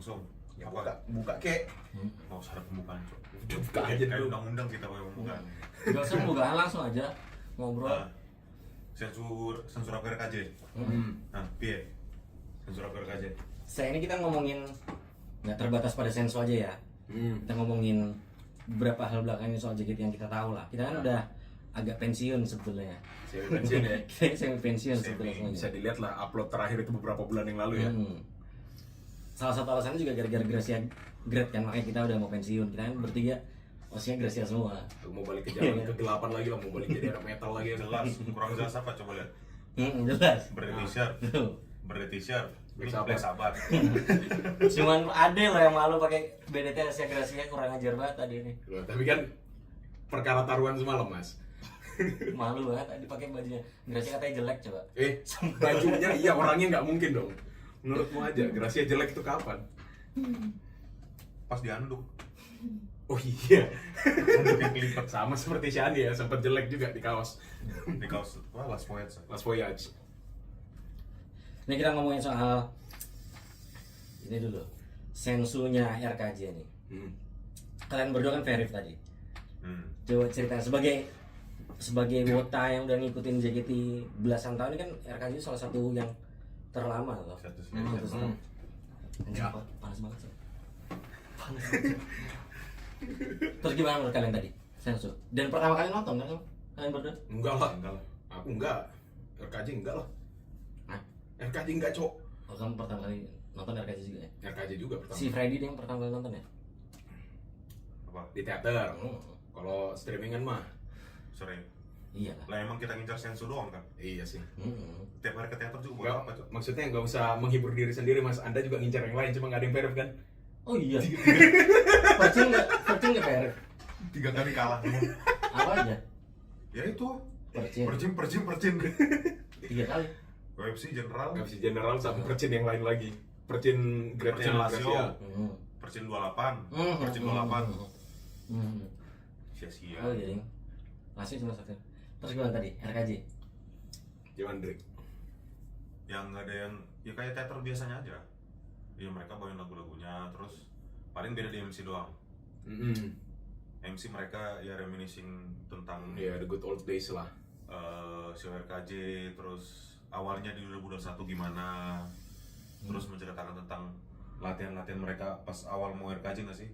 langsung. Ya, Apa? buka kek. Mau syarat pembukaan, Cok. Udah buka aja Kayak dulu. undang-undang kita pakai pembukaan. Gak usah pembukaan, langsung aja ngobrol. Nah, sensor apa RKJ? Nah, piye? Sensor apa RKJ? Saya ini kita ngomongin nggak terbatas pada sensu aja ya. Kita ngomongin beberapa hal belakangan soal JKT yang kita tahu lah. Kita kan udah agak pensiun sebetulnya. Saya pensiun ya. Kita semi pensiun sebetulnya. Bisa dilihat lah upload terakhir itu beberapa bulan yang lalu ya. Salah satu alasannya juga gara-gara Gracia Grade kan, makanya kita udah mau pensiun. Kita kan bertiga osnya Gracia semua. Mau balik ke zaman kegelapan lagi lah, mau balik jadi era metal lagi. Jelas, kurang jelas apa coba lihat. Jelas. Berarti t-shirt. Black Black Sabbath. Cuman Ade lah yang malu pakai BDT Asia Gracia, kurang ajar banget tadi ini. Loh, tapi kan perkara taruhan semalam, Mas. Malu banget tadi pakai bajunya. Gracia katanya jelek coba. Bajunya iya, orangnya nggak mungkin dong. Menurutmu aja, Gracia jelek itu kapan? Pas dianduk. Oh iya. Anduk yang kelipet Sama seperti Shani ya, sempat jelek juga di kaos. di kaos. Wah, Last Voyage. Last Voyage. Ini kita ngomongin soal ini dulu. Sensunya RKJ nih. Kalian berdua kan verif tadi. Coba cerita sebagai wota yang udah ngikutin JKT belasan tahun ini kan RKJ salah satu yang terlama loh. Satu Ya. Panas banget sih. Panas banget. Terus gimana menurut kalian tadi? Sensu. Dan pertama kali nonton kan kalian berdua? Enggak lah. Aku enggak. RKJ enggak lah. Hah? RKJ enggak, Cok. Oh, kamu pertama kali nonton RKJ juga ya? RKJ juga pertama. Si Freddy dia yang pertama kali nonton ya? Apa? Di teater. Kalau streamingan mah Sering. Iya lah. Lah emang kita ngincar sensu doang kan? iya sih. Tiap hari ke teater juga buat Enggak, apa, Cok? maksudnya nggak usah menghibur diri sendiri, Mas. Anda juga ngincar yang lain, cuma nggak ada yang verif kan? Oh iya. Percing nggak verif? 3 kali kalah. Apa aja? Ya itu. Percing. Percin. 3 kali. WFC General. Nggak bisa general sama percin yang lain lagi. Percin Percin grade-nya Lasio. Gracia. Percin 28. Percin 28. Sia-sia. Oh iya, Ding. Masih cuma satu. Terus gimana tadi? RKJ. Gimana, Drik? Yang nggak ada yang ya kayak teater biasanya aja. Ya mereka bawain lagu-lagunya, terus paling beda di MC doang. MC mereka ya reminiscing tentang Ya, the good old days lah. show RKJ, terus awalnya di 2021 gimana, terus menceritakan tentang latihan-latihan mereka pas awal mau RKJ nggak sih?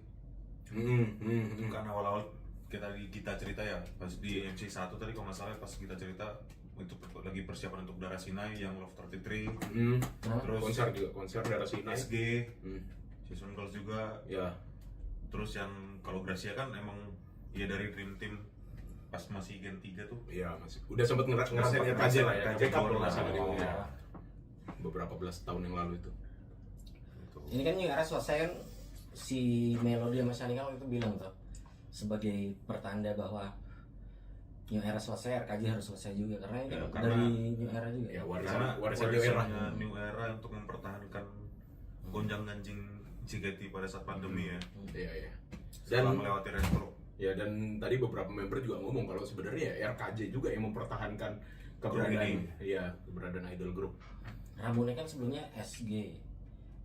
Kan awal-awal kita cerita ya pas di MC 1 tadi kalau nggak salah pas kita cerita itu lagi persiapan untuk Darah Sinai yang Love 33, terus konser Darah Sinai. SG, Season Girls juga, Ya. terus yang kalau Gracia kan emang ya dari Dream Team pas masih Gen 3 tuh. Iya, masih. Udah sempat ngerasain Sempat RKJ lah ya. RKJ Backup baru lah sama lah. dia. Beberapa belas tahun yang lalu itu. Gitu. Ini kan New Era selesai kan, si Melody sama Shani kan waktu itu bilang tuh sebagai pertanda bahwa New Era selesai, RKJ harus selesai juga karena ini Ya, kan karena- dari New Era juga. Ya, Karena warisan New Era. warisannya New Era untuk mempertahankan gonjang-ganjing JKT pada saat pandemi ya. Iya. Setelah Dan melewati retro. ya, dan tadi beberapa member juga ngomong kalau sebenarnya ya RKJ juga yang mempertahankan keberadaan keberadaan idol group. Ramunnya kan sebelumnya SG,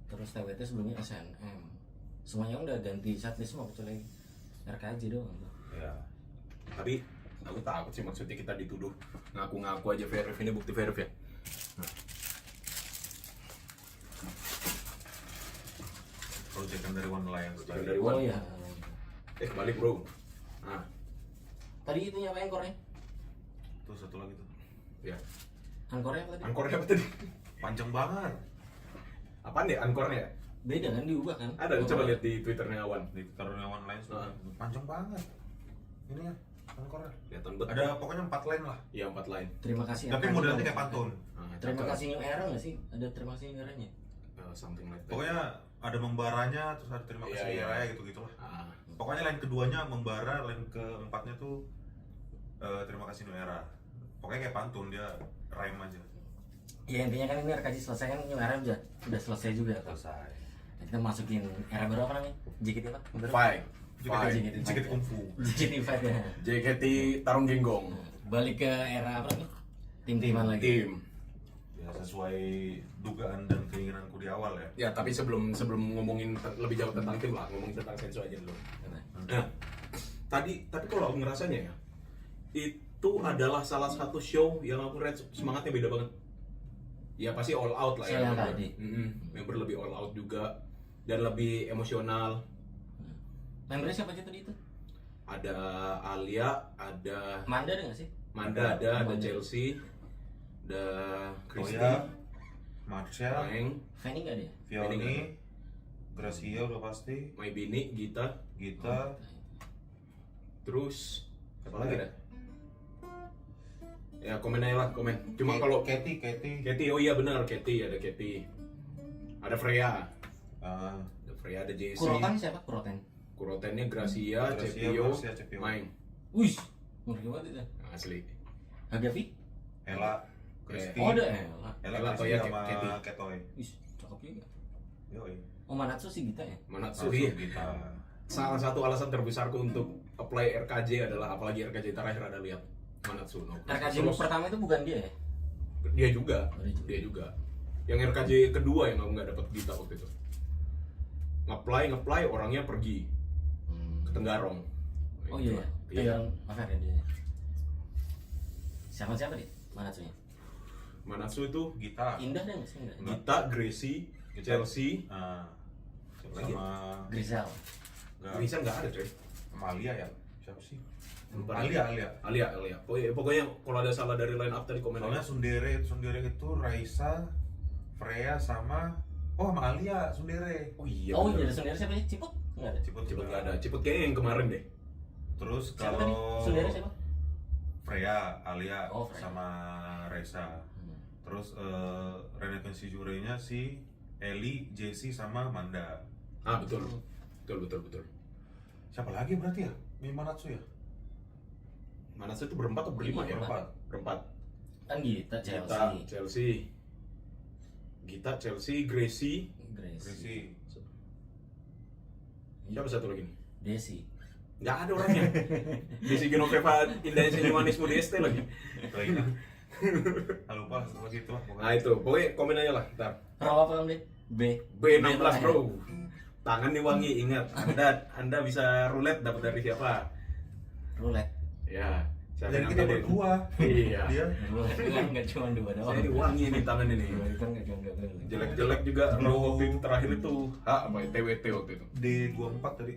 terus TWT sebelumnya SNM. Semuanya udah ganti setlist semua kecuali RKJ doang. Ya. Tapi aku takut sih, maksudnya kita dituduh ngaku-ngaku aja verif, ini bukti verif ya. Proyekan dari One Alliance Proyekan tadi. dari Oh iya. Kebalik bro. Nah, Tadi itu apa engkornya? Tuh satu lagi tuh. ya. Angkornya apa tadi? Ankornya apa tadi? Panjang banget. Apaan ya ankornya? Beda kan, diubah kan? Ada, coba lihat di Twitternya Awan. Di taruhnya One Alliance panjang banget. Ini ya, angkornya. Kelihatan betul. Ada pokoknya 4 line lah. Iya, 4 line. Terima kasih. Tapi RKJ. modelnya kayak pantun. Nah, Terima cakep. kasih New Era nggak sih? Ada terima kasih New Era-nya? Something like that. Pokoknya ada membaranya, terus ada terima kasih Iya, ya iya. gitu-gitu lah. Ah, Pokoknya line keduanya membara, line keempatnya tuh terima kasih New Era. Pokoknya kayak pantun, dia rhyme aja. Ya intinya kan ini RKJ selesai kan, New Era udah selesai juga. Selesai. Kita masukin era baru apa namanya? JKT apa? Baru? Five. JKT Kungfu. JKT Five ya. JKT Tarung Genggong. Balik ke era apa nih? Tim-timan lagi. Tim. Ya sesuai dugaan dan keinginanku di awal ya. Ya, tapi sebelum ngomongin lebih jauh tentang tim lah, ngomongin tentang Sensu aja dulu. Nah, tapi kalau aku ngerasanya ya, itu adalah salah satu show yang aku lihat semangatnya beda banget. Ya pasti all out lah ya. Saya tadi. Member lebih all out juga dan lebih emosional. Membernya siapa aja tadi itu? Ada Alia, ada Manda ada nggak sih? Manda, ada Manda. Chelsea, ada Christy, Toya, Marcel, Maeng, Fanny nggak ada ya? Vioni, Gracia udah pasti, My Bini, Gita, Gita, terus apa lagi dah? Ya komen aja lah, komen. Cuma kalau Katy, Katy, oh iya benar, Katy, ada Katy. Ada Freya. ah, Ada Freya, ada Jessie. Kurotan siapa? Kurotan. Kurotennya Gracia, Gracia, Cepio, Gracia, Cepio. Maeng. Wih, ngeri banget itu. Asli. Hagavi? Ella, Christy, Oh ada Ella. Ella, Ella, Christy Toya, sama Katy. Ketoy. Wih, cakep juga. Yoi. Oh Manatsu sih Gita ya? Manatsu Langsung iya. kita. Salah satu alasan terbesarku untuk apply RKJ adalah, apalagi RKJ terakhir ada lihat Manatsu no. RKJ Terus, pertama itu bukan dia ya? dia juga, Oh, dia juga. dia juga. Yang RKJ kedua yang aku nggak dapat Gita waktu itu. Ngeplay orangnya pergi ke Tenggarong. Oh iya, Iya. Tegang Affair ya dia. Siapa dia? Manatsunya? Manatsu itu Gita. Indah deh nggak sih? Enggak. Gita, Gracie, Chelsea, Ah, siapa Lagi? sama Grisel. Grisa nggak ada coy. sama Alia ya? Siapa sih? Lupa. Alia. Alia. Pokoknya kalau ada salah dari line up tadi komen Soalnya aja. Sundere itu Raisa, Freya sama sama Alia Sundere. Oh iya. Oh iya, bener. sendiri siapa sih? Ciput? Nggak ada. Ciput Cepet juga. nggak ada. Cepet kayaknya yang kemarin deh. Terus Siapa tadi? kalau Sendiri siapa? Freya, Alia Oh, Freya. sama Raisa. Terus Renaissance Jurenya si Eli, Jessie sama Manda. Ah betul. Betul. Siapa lagi berarti ya? Manatsu ya? Manatsu itu berempat atau berlima ya? Berempat. Berempat. Kan Gita, Gita, Chelsea, Chelsea, Gracie. Grace, Risi. Siapa satu lagi nih? Desi. Nggak ada orangnya. Desi Genoveva, Indah Senyumanis Modeste lagi. Lagi kan? Lupa satu lagi itu lah pokoknya. Nah itu, pokoknya komen aja lah. Ntar. Roll apa kamu deh? B16 bro. Tangan nih wangi, ingat. Anda bisa roulette dapat dari siapa? Roulette. Ya. Siapa Dan yang kita ambil? berdua. Iya. Dia Roulette kan nggak cuma dua doang. Saya ini wangi nih tangan ini. Roulette kan nggak cuma dua doang. Jelek-jelek juga lo waktu itu terakhir itu. Apa ya? TWT waktu itu. D24 tadi.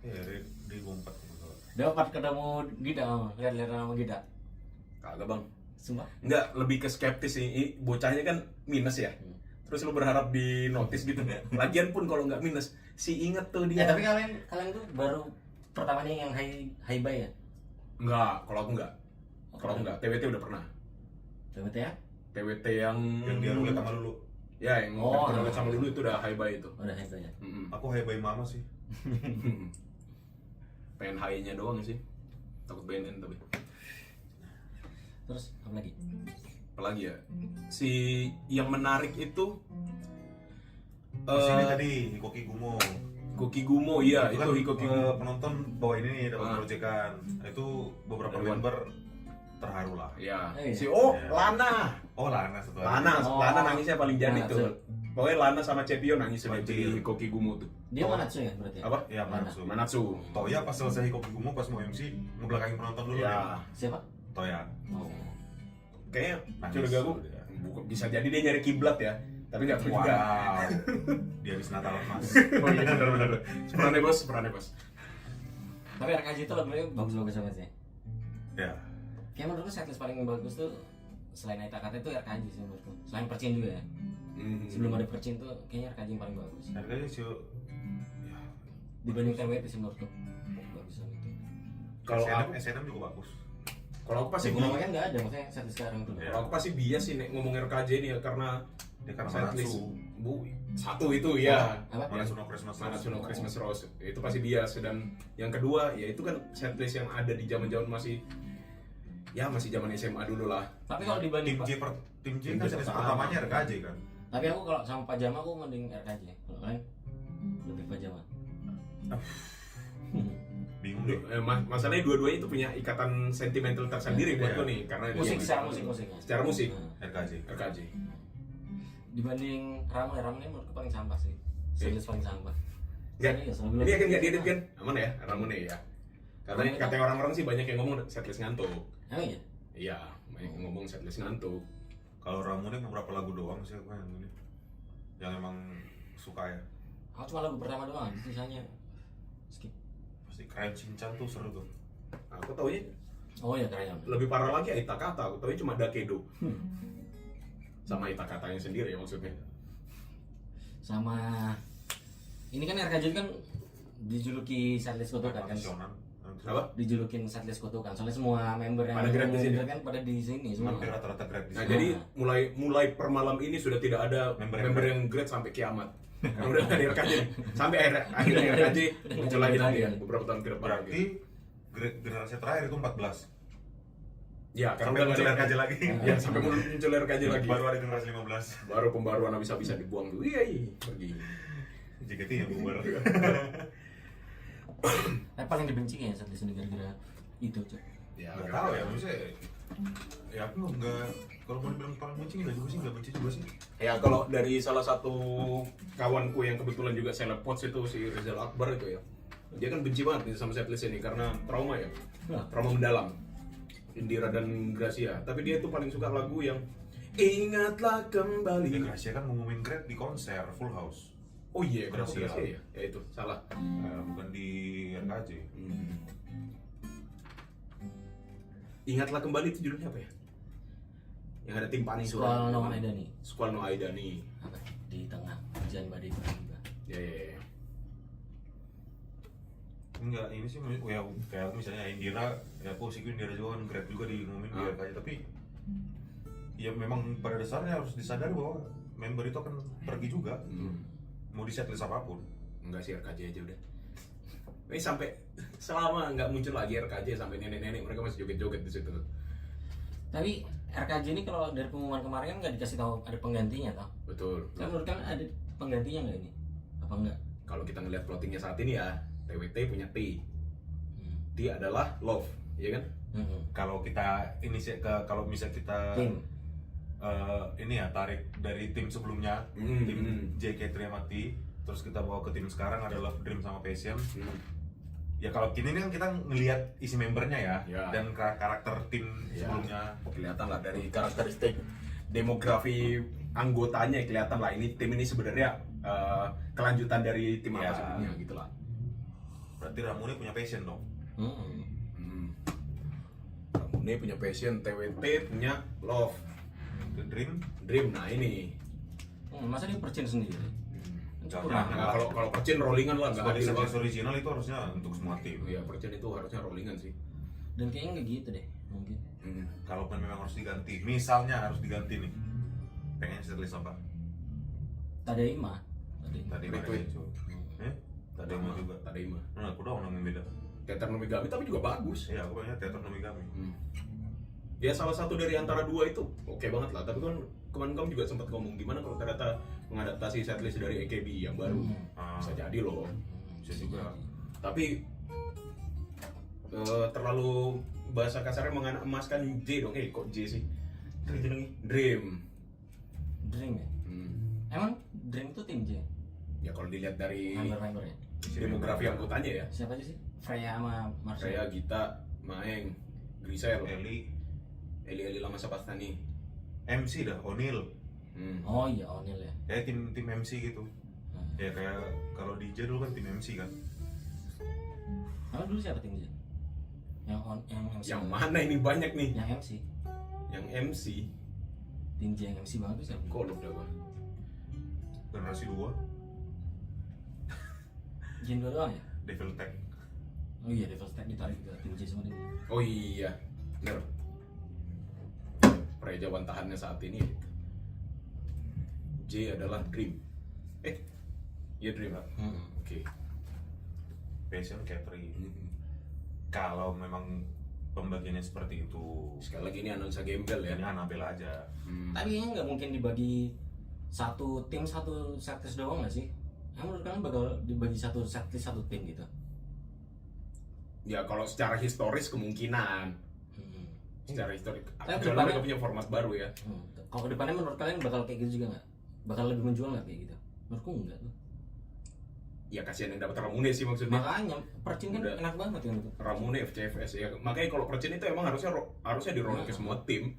Iya, D24. Dapat ketemu Gita, lihat-lihat sama Gita. Kagak bang. Sumpah. Enggak, lebih ke skeptis sih. Bocahnya kan minus ya. Terus lu berharap di notice gitu. Lagian pun kalau nggak minus, si inget tuh dia. Tapi kalian tuh baru pertamanya yang high buy ya? Enggak, kalau aku enggak. Kalau aku enggak, TWT udah pernah. TWT ya? TWT yang Yang dia rulet sama Lulu. ya yang Oh, pernah sama dulu itu udah high buy itu. Udah high buy ya? Aku high by mama sih. Pengen high-nya doang sih. Takut BNN tapi. Terus apa lagi? Apalagi ya? Si yang menarik itu Terus ini tadi Hikoki Gumo. Koki Gumo, iya itu kan, Hikoki Gumo. penonton bawa ini nih dapat Ah. proyekan. Itu beberapa Dari member terharu lah. Ya. Iya. Si Iya. Lana. Oh Lana satu lagi. Lana, Oh. Lana nangisnya paling jadi Nah, tuh. tuh. Pokoknya Lana sama Cepio nangis di Wajib. Hikoki Gumo tuh. Dia Manatsu ya berarti? Apa? Iya Manatsu. Manatsu. Toya pas selesai Hikoki Gumo pas mau MC ngebelakangin penonton dulu Ya. Siapa? Toya. Oh. Kayaknya Nangis. curiga gue bisa jadi dia nyari kiblat ya. Tapi nggak tahu juga. Wow. Di habis Natal Mas. Oh iya benar-benar. Perannya bos. Tapi RKJ itu lagunya bagus-bagus banget sih. Ya. Kayak menurutku setlist paling bagus tuh selain Aita Kata itu RKJ sih menurutku. Selain Percin juga ya. Sebelum ada Percin tuh kayaknya RKJ yang paling bagus. Harganya sih ya. Dibanding TWT sih menurutku. Bagus banget. Kalau SNM, aku, SNM juga bagus. kalau aku pasti Sebelumnya kan nggak ada maksudnya setlist sekarang tuh. Iya. kalau aku pasti bias sih nek ngomong RKJ ini ya karena Dia kan setlist. Manatsu. Bu, satu itu ya. Apa? Manatsu no Christmas. Manatsu no Christmas Rose itu pasti bias, dan yang kedua ya itu kan setlist yang ada di zaman-zaman masih zaman SMA dulu lah. Tapi kalau dibanding Tim J Tim kan J series pertama. pertamanya RKJ kan. Tapi aku kalau sama Pajama aku mending RKJ. Kalau kalian lebih Pajama. Bingung deh. Masalahnya dua-duanya itu punya ikatan sentimental tersendiri buat Iya. gue nih karena dia Musik yang- secara musiknya. Secara musik. Nah. RKJ. RKJ. dibanding Ramune menurutku paling sampah sih. Serius paling sampah. Enggak. Serius, Ini kan nggak diedit kan? Aman ya, Ramune ya. Katanya orang-orang sih banyak yang ngomong setlist ngantuk. Emang iya? Iya, banyak yang ngomong setlist ngantuk. Kalau Ramune beberapa lagu doang sih aku yang ini. Yang emang suka ya. Aku cuma lagu pertama doang, sisanya skip. Pasti Keren Shinchan tuh seru tuh. Aku taunya Oh iya keren. lebih parah lagi Itakata, aku taunya cuma Dakedo. Sama Itakatanya sendiri ya maksudnya. Sama ini kan RKJ kan dijuluki setlist kutukan kan? Shonan. Apa? Dijulukin setlist kutukan. Soalnya semua member yang Pada grab di sini. kan pada di sini semua. Hampir rata-rata grade di Nah, sini. jadi mulai per malam ini sudah tidak ada member yang grade sampai kiamat. Karena udah nggak di RKJ nih. Sampai akhirnya RKJ muncul lagi nanti ya beberapa tahun ke depan. Berarti generasi terakhir itu 14. Ya, karena Sampai udah muncul nggak ada RKJ lagi. Ya, sampai muncul RKJ lagi. Baru ada generasi 15. Baru pembaruan bisa dibuang dulu. Iya, pergi. JKT yang bubar. Paling dibenci kayaknya setlist ini gara-gara itu cuy. Ya, Nggak tahu ya, maksudnya ya aku nggak, kalau mau dibilang paling benci nggak juga sih, nggak benci juga sih. Ya kalau dari salah satu kawanku yang kebetulan juga selepots itu si Rizal Akbar itu ya, dia kan benci banget nih sama setlist ini karena trauma ya, trauma mendalam. Indira dan Gracia, tapi dia tuh paling suka lagu yang Ingatlah Kembali. Gracia kan ngumumin grade di konser Full House. Oh iya, Gracia. Gracia ya itu salah. Bukan di RKJ. Ingatlah Kembali itu judulnya apa ya? Yang ada timpani Squall No Aidani. Squall No Aidani. Apa? Di tengah hujan badai tiba. Ya. Enggak, ini sih ya kayak aku misalnya Indira, ya aku sih Indira juga kan grade juga di ngumumin di RKJ, tapi ya memang pada dasarnya harus disadari bahwa member itu akan pergi juga. Mau di setlist apapun. Enggak sih, RKJ aja udah. Ini sampai selama nggak muncul lagi RKJ sampai nenek-nenek mereka masih joget-joget di situ. Tapi RKJ ini kalau dari pengumuman kemarin kan nggak dikasih tahu ada penggantinya tau? Betul. Kan menurut kalian ada penggantinya nggak ini? Apa enggak? Kalau kita ngelihat plottingnya saat ini ya, TWT punya T. T adalah love, iya kan? Kalau kita ini sih kalau misalnya kita Tim. ini ya tarik dari tim sebelumnya, tim JK3 sama T, terus kita bawa ke tim sekarang ada Love Dream sama Passion. Ya kalau kini kan kita ngelihat isi membernya ya, dan karakter tim sebelumnya kelihatan lah dari karakteristik demografi anggotanya, kelihatan lah ini tim ini sebenarnya kelanjutan dari tim apa sebelumnya gitu lah. Berarti Ramune punya Passion dong. Ramune punya Passion, TWT punya Love. The Dream, nah ini. Masa dia percin sendiri? Jangan. Nah, kalau Percin rollingan lah, nggak Sebagai adil setlist banget. original itu harusnya untuk semua tim. Iya, Percin itu harusnya rollingan sih. Dan kayaknya nggak gitu deh, mungkin. Kalaupun memang harus diganti, misalnya harus diganti nih, pengen setlist apa? Tadaima. Tadi Retweet. Tadaima juga. Tadaima. Nah, aku doang yang beda. Teater Nomigami tapi juga bagus. Iya, aku pengennya Teater Nomigami. Ya salah satu dari antara dua itu oke banget lah. Tapi kan kemarin kamu juga sempat ngomong gimana kalau ternyata mengadaptasi setlist dari AKB yang baru. Bisa jadi loh. Bisa juga. Tapi terlalu bahasa kasarnya mengemaskan J dong. Kok J sih? Dream. Dream ya? Emang Dream itu tim J? Ya kalau dilihat dari Member-membernya? demografi anggotanya ya. Siapa aja sih? Freya sama Marcel? Saya Gita, Maeng, Grisel, Eli Lama Sapastani. MC dah, O'Neil. Oh iya, O'Neil ya. Kayak tim MC gitu. Ya kayak kalau DJ dulu kan tim MC kan. Emang dulu siapa tim J? Yang MC? Yang mana ini banyak nih? Yang MC? Yang MC. Tim J yang MC banget tuh siapa? Kolok dah gua. Generasi 2, Jin dua doang ya? Devil Tech. Oh iya, Devil's Tech ditarik ke tim J semua dia. Oh iya, bener. Perejauhan tahannya saat ini J adalah Dream. Iya Dream lah. Oke. Passion Catering. Kalau memang pembagiannya seperti itu, Sekali lagi ini analisa gembel ya. ini Anabel aja. Tapi ini nggak mungkin dibagi satu tim satu setlist doang nggak sih? Menurut kalian bakal dibagi satu setlist satu tim gitu? Ya kalau secara historis kemungkinan. Secara historis. Tapi Kecuali kedepannya- mereka punya format baru ya. Kalau kedepannya menurut kalian bakal kayak gitu juga nggak? bakal lebih menjual nggak kayak gitu? Menurutku enggak tuh. Ya kasihan yang dapat Ramune sih maksudnya. Makanya Percin kan Udah. enak banget kan itu. Ramune FCFS ya. Makanya kalau Percin itu emang harusnya dirolek ke semua tim.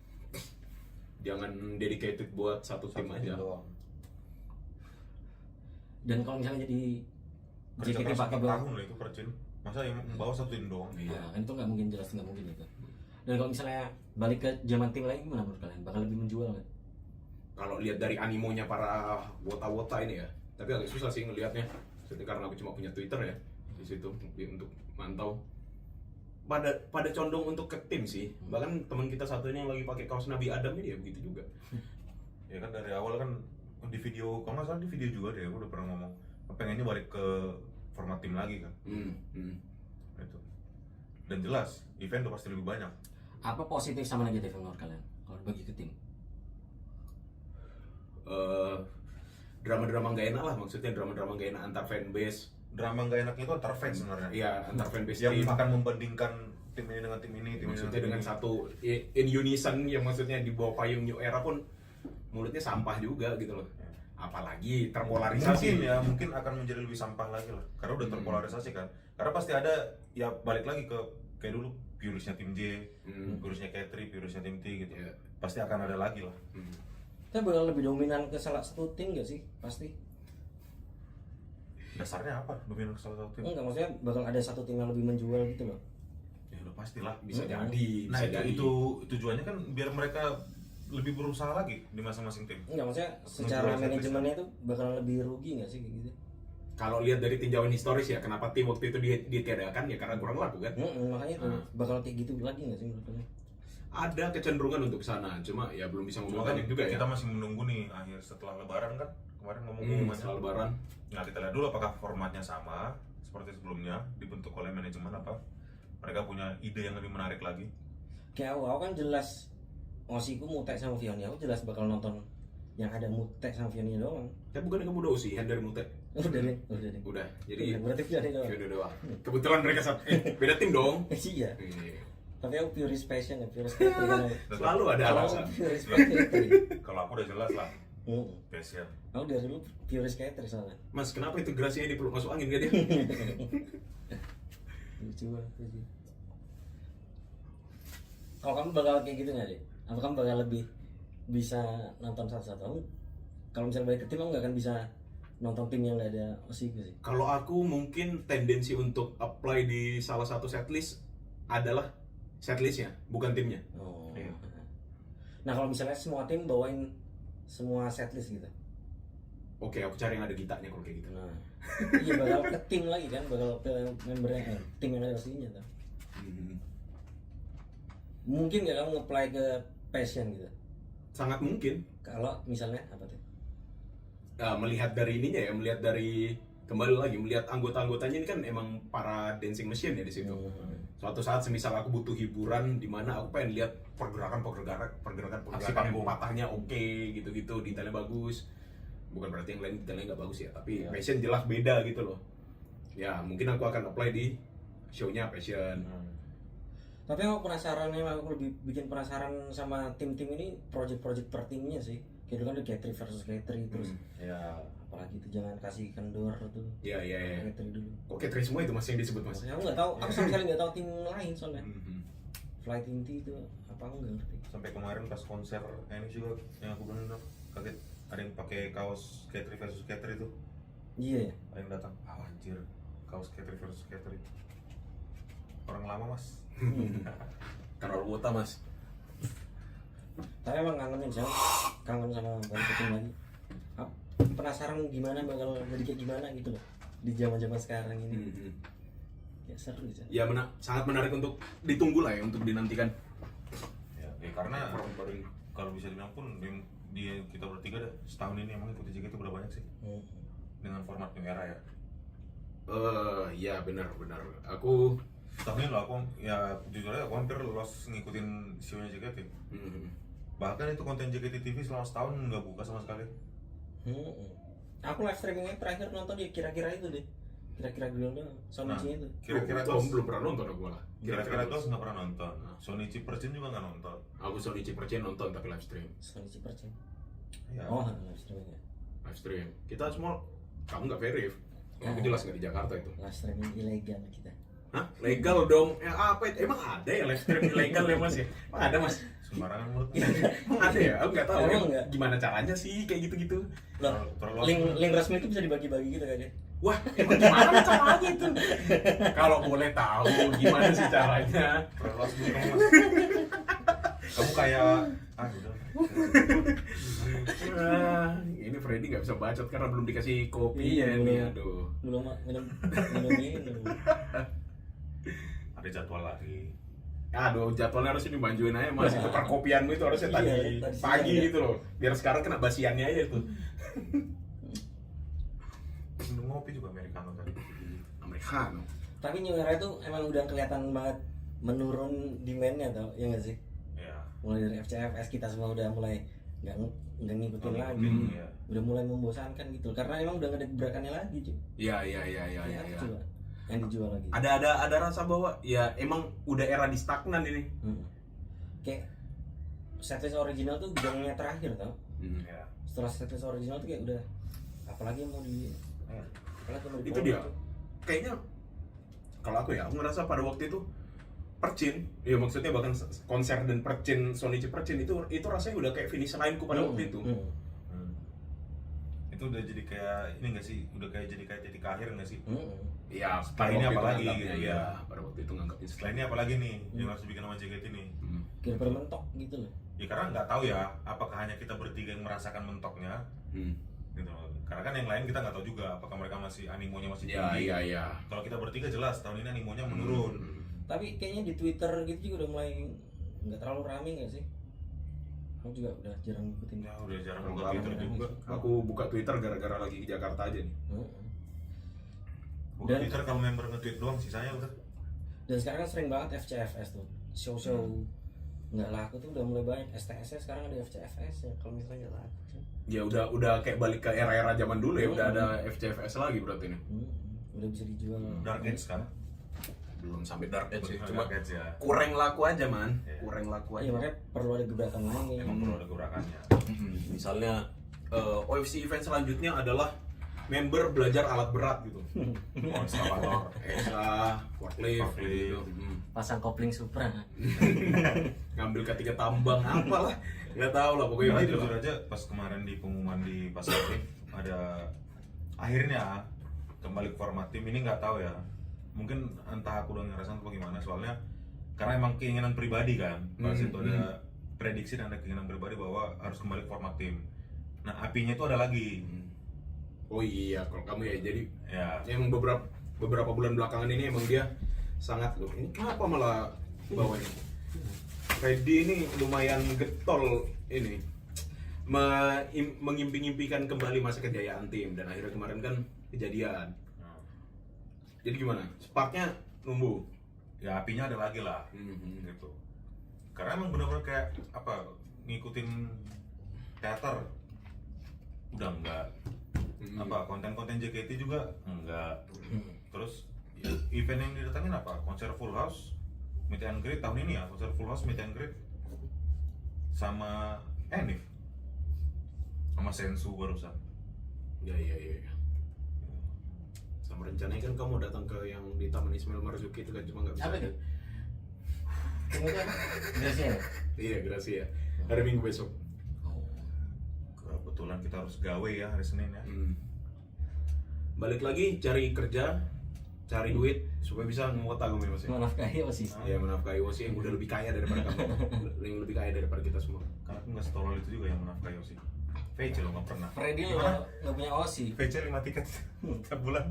Jangan dedicated buat satu tim aja. doang. Dan kalau misalnya jadi Kerja JKT keras pakai 4 bawa, tahun lah itu Percin. Masa yang bawa satu tim doang? Iya. nah, kan itu nggak mungkin, jelas nggak mungkin itu. Dan kalau misalnya balik ke zaman tim lain gimana menurut kalian? Bakal lebih menjual nggak? Kalau lihat dari animonya para wota-wota ini ya, tapi agak susah sih ngelihatnya. Maksudnya karena aku cuma punya Twitter ya di situ untuk mantau. Pada condong untuk ke tim sih. Bahkan teman kita satu ini yang lagi pakai kaos Nabi Adam ini ya begitu juga. Ya kan dari awal kan di video, kalau nggak salah di video juga deh, aku udah pernah ngomong pengennya balik ke format tim lagi kan. Itu. Dan jelas event udah pasti lebih banyak. Apa positif sama negatif menurut kalian kalau bagi ke tim? Drama-drama nggak enak lah, maksudnya drama-drama nggak enak antar fanbase. Drama nggak enaknya itu antar fans sebenarnya. Iya, antar fanbase Yang tim. akan membandingkan tim ini dengan tim ini, tim Maksudnya ini dengan tim ini. satu in unison yang maksudnya di bawah payung New Era pun mulutnya sampah juga gitu loh. Apalagi terpolarisasi. Mungkin akan menjadi lebih sampah lagi lah, karena udah terpolarisasi kan. Karena pasti ada ya balik lagi ke kayak dulu purusnya tim J, purusnya K3, purusnya tim T gitu. Iya. Pasti akan ada lagi lah. Kita bakal lebih dominan ke salah satu tim nggak sih? Pasti. Dasarnya apa? Dominan ke salah satu tim? Enggak, maksudnya bakal ada satu tim yang lebih menjual gitu loh. Ya udah pastilah. Bisa Hmm. jadi, Nah bisa jadi. itu tujuannya kan biar mereka lebih berusaha lagi di masing-masing tim. Enggak, maksudnya secara Menjual manajemennya itu bakal lebih rugi nggak sih kayak gitu? Kalau lihat dari tinjauan historis ya, kenapa tim waktu itu ditiadakan ya karena kurang laku kan. Makanya itu bakal kayak gitu lagi nggak sih menurut kalian? Ada kecenderungan untuk sana, cuma ya belum bisa Cuma ngomong kan banyak juga ya. kita masih menunggu nih akhir setelah Lebaran kan kemarin ngomong Setelah Lebaran. Nah kita lihat dulu apakah formatnya sama seperti sebelumnya dibentuk oleh manajemen apa mereka punya ide yang lebih menarik lagi. Kayak aku kan jelas Osiku Mutek sama Vioni, aku jelas bakal nonton yang ada Mutek sama Vioni doang. Tapi bukan kamu udah usihan dari Mute? Udah deh, udah deh. Udah, jadi Berarti Vioni doang. Viono doang. Kebetulan mereka beda tim dong. Iya. Iya. Tapi aku Purist Passion ya, Purist Catering kan. Selalu ada Kalau alasan. aku Purist Catering. Kalau aku udah jelas lah passion. Aku dari dulu Purist Catering soalnya. Mas, kenapa itu gerasinya dipeluk masuk angin gak dia? Lucu banget sih. Kalau kamu bakal kayak gitu nggak deh? Apa kamu bakal lebih bisa nonton satu-satu? Kalau misalnya balik ke tim, kamu nggak akan bisa nonton tim yang nggak ada Osiku sih. Kalau aku mungkin tendensi untuk apply di salah satu setlist adalah setlistnya, bukan timnya. Oh. Iya. Nah kalau misalnya semua tim bawain semua setlist gitu. Oke, aku cari yang ada gitarnya kalau kayak gitu. Nah, iya bakal ke tim lagi kan, bakal ke membernya, tim yang ada aslinya tuh. Mungkin nggak kamu nge-apply ke passion gitu? Sangat mungkin. Kalau misalnya apa tuh? Melihat dari ininya ya, melihat dari kembali lagi melihat anggota-anggotanya ini kan emang para dancing machine ya di situ. Suatu saat semisal aku butuh hiburan di mana aku pengen lihat pergerakan Aksi panggung. patahnya oke gitu-gitu, detailnya bagus. Bukan berarti yang lain detailnya nggak bagus ya, tapi Iya. passion jelas beda gitu loh. Ya mungkin aku akan apply di show-nya passion. Tapi aku penasaran, aku lebih bikin penasaran sama tim-tim ini, project-project per timnya sih. Kayak dulu kan ada K3 versus K3 terus. Ya Apalagi itu jangan kasih kendor tuh. Ya. K3 dulu. Oke, terus semua itu masih yang disebut mas. Maksudnya aku nggak tahu, aku sama sekali nggak tahu tim lain soalnya. Mhm. Flight Inti itu apa aku nggak ngerti. sampai kemarin pas konser ini juga yang aku bener kaget ada yang pakai kaos K3 versus K3 itu. Iya ya. Ada yang datang, anjir kaos K3 versus K3. Orang lama mas. Karena wota mas. Tapi emang kangenin sih, kangen sama balik ke tim lagi. Penasaran gimana bakal jadi kayak gimana gitu loh di zaman-zaman sekarang ini. Ya seru sih. Ya sangat menarik untuk ditunggu lah ya, untuk dinantikan. Ya, karena kalau bisa dibilang pun kita bertiga dah setahun ini emang ikuti JKT udah banyak sih dengan format New Era ya. Ya benar. Aku Setahun ini loh aku ya jujur aja aku hampir lost ngikutin show-nya JKT. Bahkan itu konten JKT TV selama setahun nggak buka sama sekali. Aku live streamingnya terakhir nonton ya kira-kira itu deh. Kira-kira dulu doang. Sonichi itu. Kira-kira Tom belum pernah nonton aku malah. Kira-kira Tos nggak pernah nonton. Sonichi Percin juga nggak nonton. Aku Sonichi Percen nonton tapi live stream. Sonichi percaya. Ya. Oh, live streamingnya. Live stream. Kita semua, kamu nggak verif. Kamu jelas nggak di Jakarta itu? Live streaming ilegal kita. Hah? Legal dong. Ya apa itu? Emang ada ya live stream ilegal ya Mas ya? Emang ada Mas? Sembarangan mulut. Emang ada ya? Aku nggak tahu. Emang Emang nggak? gimana caranya sih kayak gitu-gitu? Loh, Terlalu- link resmi itu bisa dibagi-bagi gitu kan ya? Wah, emang gimana caranya itu? Kalau boleh tahu gimana sih caranya? Terlalu dulu kamu Mas. Kamu kayak udah. Ini Freddy nggak bisa bacot karena belum dikasih kopi. Iya, nih. belum. Aduh. Belum minum. Ada jadwal lagi. Aduh, jadwalnya harusnya dimanjuin aja Mas. Itu perkopianmu itu harusnya Iya, tadi tadi pagi siang, ya. gitu loh. Biar sekarang kena basiannya aja tuh. Minum ngopi juga Americano tadi. Americano. Tapi New Era itu emang udah kelihatan banget menurun demand-nya tau, ya nggak sih? Ya. Mulai dari FCFS kita semua udah mulai nggak ngikutin Oh, lagi, ya. udah mulai membosankan gitu, karena emang udah nggak ada gebrakannya lagi cuy. Iya. Coba yang dijual lagi. Ada rasa bahwa ya emang udah era di stagnan ini. Kayak setlist original tuh gangnya terakhir tau. Ya. Setelah setlist original tuh kayak udah apalagi yang mau di apalagi yang mau Itu dia. Kayaknya kalau aku ya, aku ngerasa pada waktu itu Percin, ya maksudnya bahkan konser dan Percin, Sonichi Percin itu rasanya udah kayak finish line-ku pada waktu itu. Itu udah jadi kayak ini nggak sih? Udah kayak jadi akhir nggak sih? Iya, Setelah ini apalagi nganggapnya, gitu, ya. ya. Pada waktu itu nganggapnya Setelah ini apalagi nih yang harus dibikin sama JKT nih? Kira bermentok gitu loh. Ya karena nggak tahu ya, apakah hanya kita bertiga yang merasakan mentoknya, gitu. Karena kan yang lain kita nggak tahu juga, apakah mereka masih animonya masih tinggi. Iya. Kalau kita bertiga jelas tahun ini animonya menurun. Tapi kayaknya di Twitter gitu juga udah mulai nggak terlalu rame nggak sih? Aku juga udah jarang ngikutin. Ya udah jarang Kalau buka Twitter rame. juga. Aku buka Twitter gara-gara lagi ke Jakarta aja nih. Buka Dan- Twitter kalau member nge-tweet doang, sisanya udah. Dan sekarang kan sering banget FCFS tuh, show nggak laku tuh udah mulai banyak. STS sekarang ada FCFS ya, kalau misalnya nggak laku sih. Ya udah kayak balik ke era-era zaman dulu ya, udah ada FCFS lagi berarti nih. Udah bisa dijual. Dark Age kan? Belum sampai Dark Age sih, Belum cuma Dark Age ya. kurang laku aja man. Iya. Kurang laku Iya aja. makanya perlu ada gebrakan lain. Emang perlu ada gebrakannya. Misalnya OFC event selanjutnya adalah member belajar alat berat gitu. Konservator. ESA, forklift Forklift. gitu. Pasang kopling Supra. Ngambil K3 tambang apalah. Nggak tahu lah pokoknya Karena gitu jujur lah. aja pas kemarin di pengumuman di Pasar Tim ada akhirnya kembali ke format tim ini nggak tahu ya. Mungkin entah aku udah ngerasain atau gimana soalnya karena emang keinginan pribadi kan. Pas itu ada prediksi dan ada keinginan pribadi bahwa harus kembali ke format tim. Nah, apinya itu ada lagi. Oh iya, kalau kamu ya jadi Ya. emang beberapa bulan belakangan ini emang dia sangat loh. Ini kenapa malah bawanya? Freddy ini lumayan getol ini mengimpi-impikan kembali masa kejayaan tim dan akhirnya kemarin kan kejadian. Jadi gimana? Sparknya numbuh. Ya apinya ada lagi lah. Gitu. Karena emang benar-benar kayak apa ngikutin teater udah enggak. Apa konten-konten JKT juga enggak. Terus event yang didatangin apa? Konser full house, meet and greet tahun ini ya, konser full house, meet and greet sama Enif sama Sensu barusan. Ya. Sama rencananya kan kamu datang ke yang di Taman Ismail Marzuki itu kan cuma nggak bisa. Apa aja. itu? Kemudian Gracia. Iya, Gracia. Hari Minggu besok. Kebetulan kita harus gawe ya hari Senin ya. Balik lagi cari kerja, cari duit supaya bisa ngewota kamu ya Mas. Menafkahi OSIS. Ya menafkahi OSI yang udah lebih kaya daripada kamu, yang lebih kaya daripada kita semua. Karena aku nggak setolol itu juga yang menafkahi sih. VC lo nggak pernah. Freddy lo Gimana? nggak punya OSI. VC 5 tiket tiap bulan.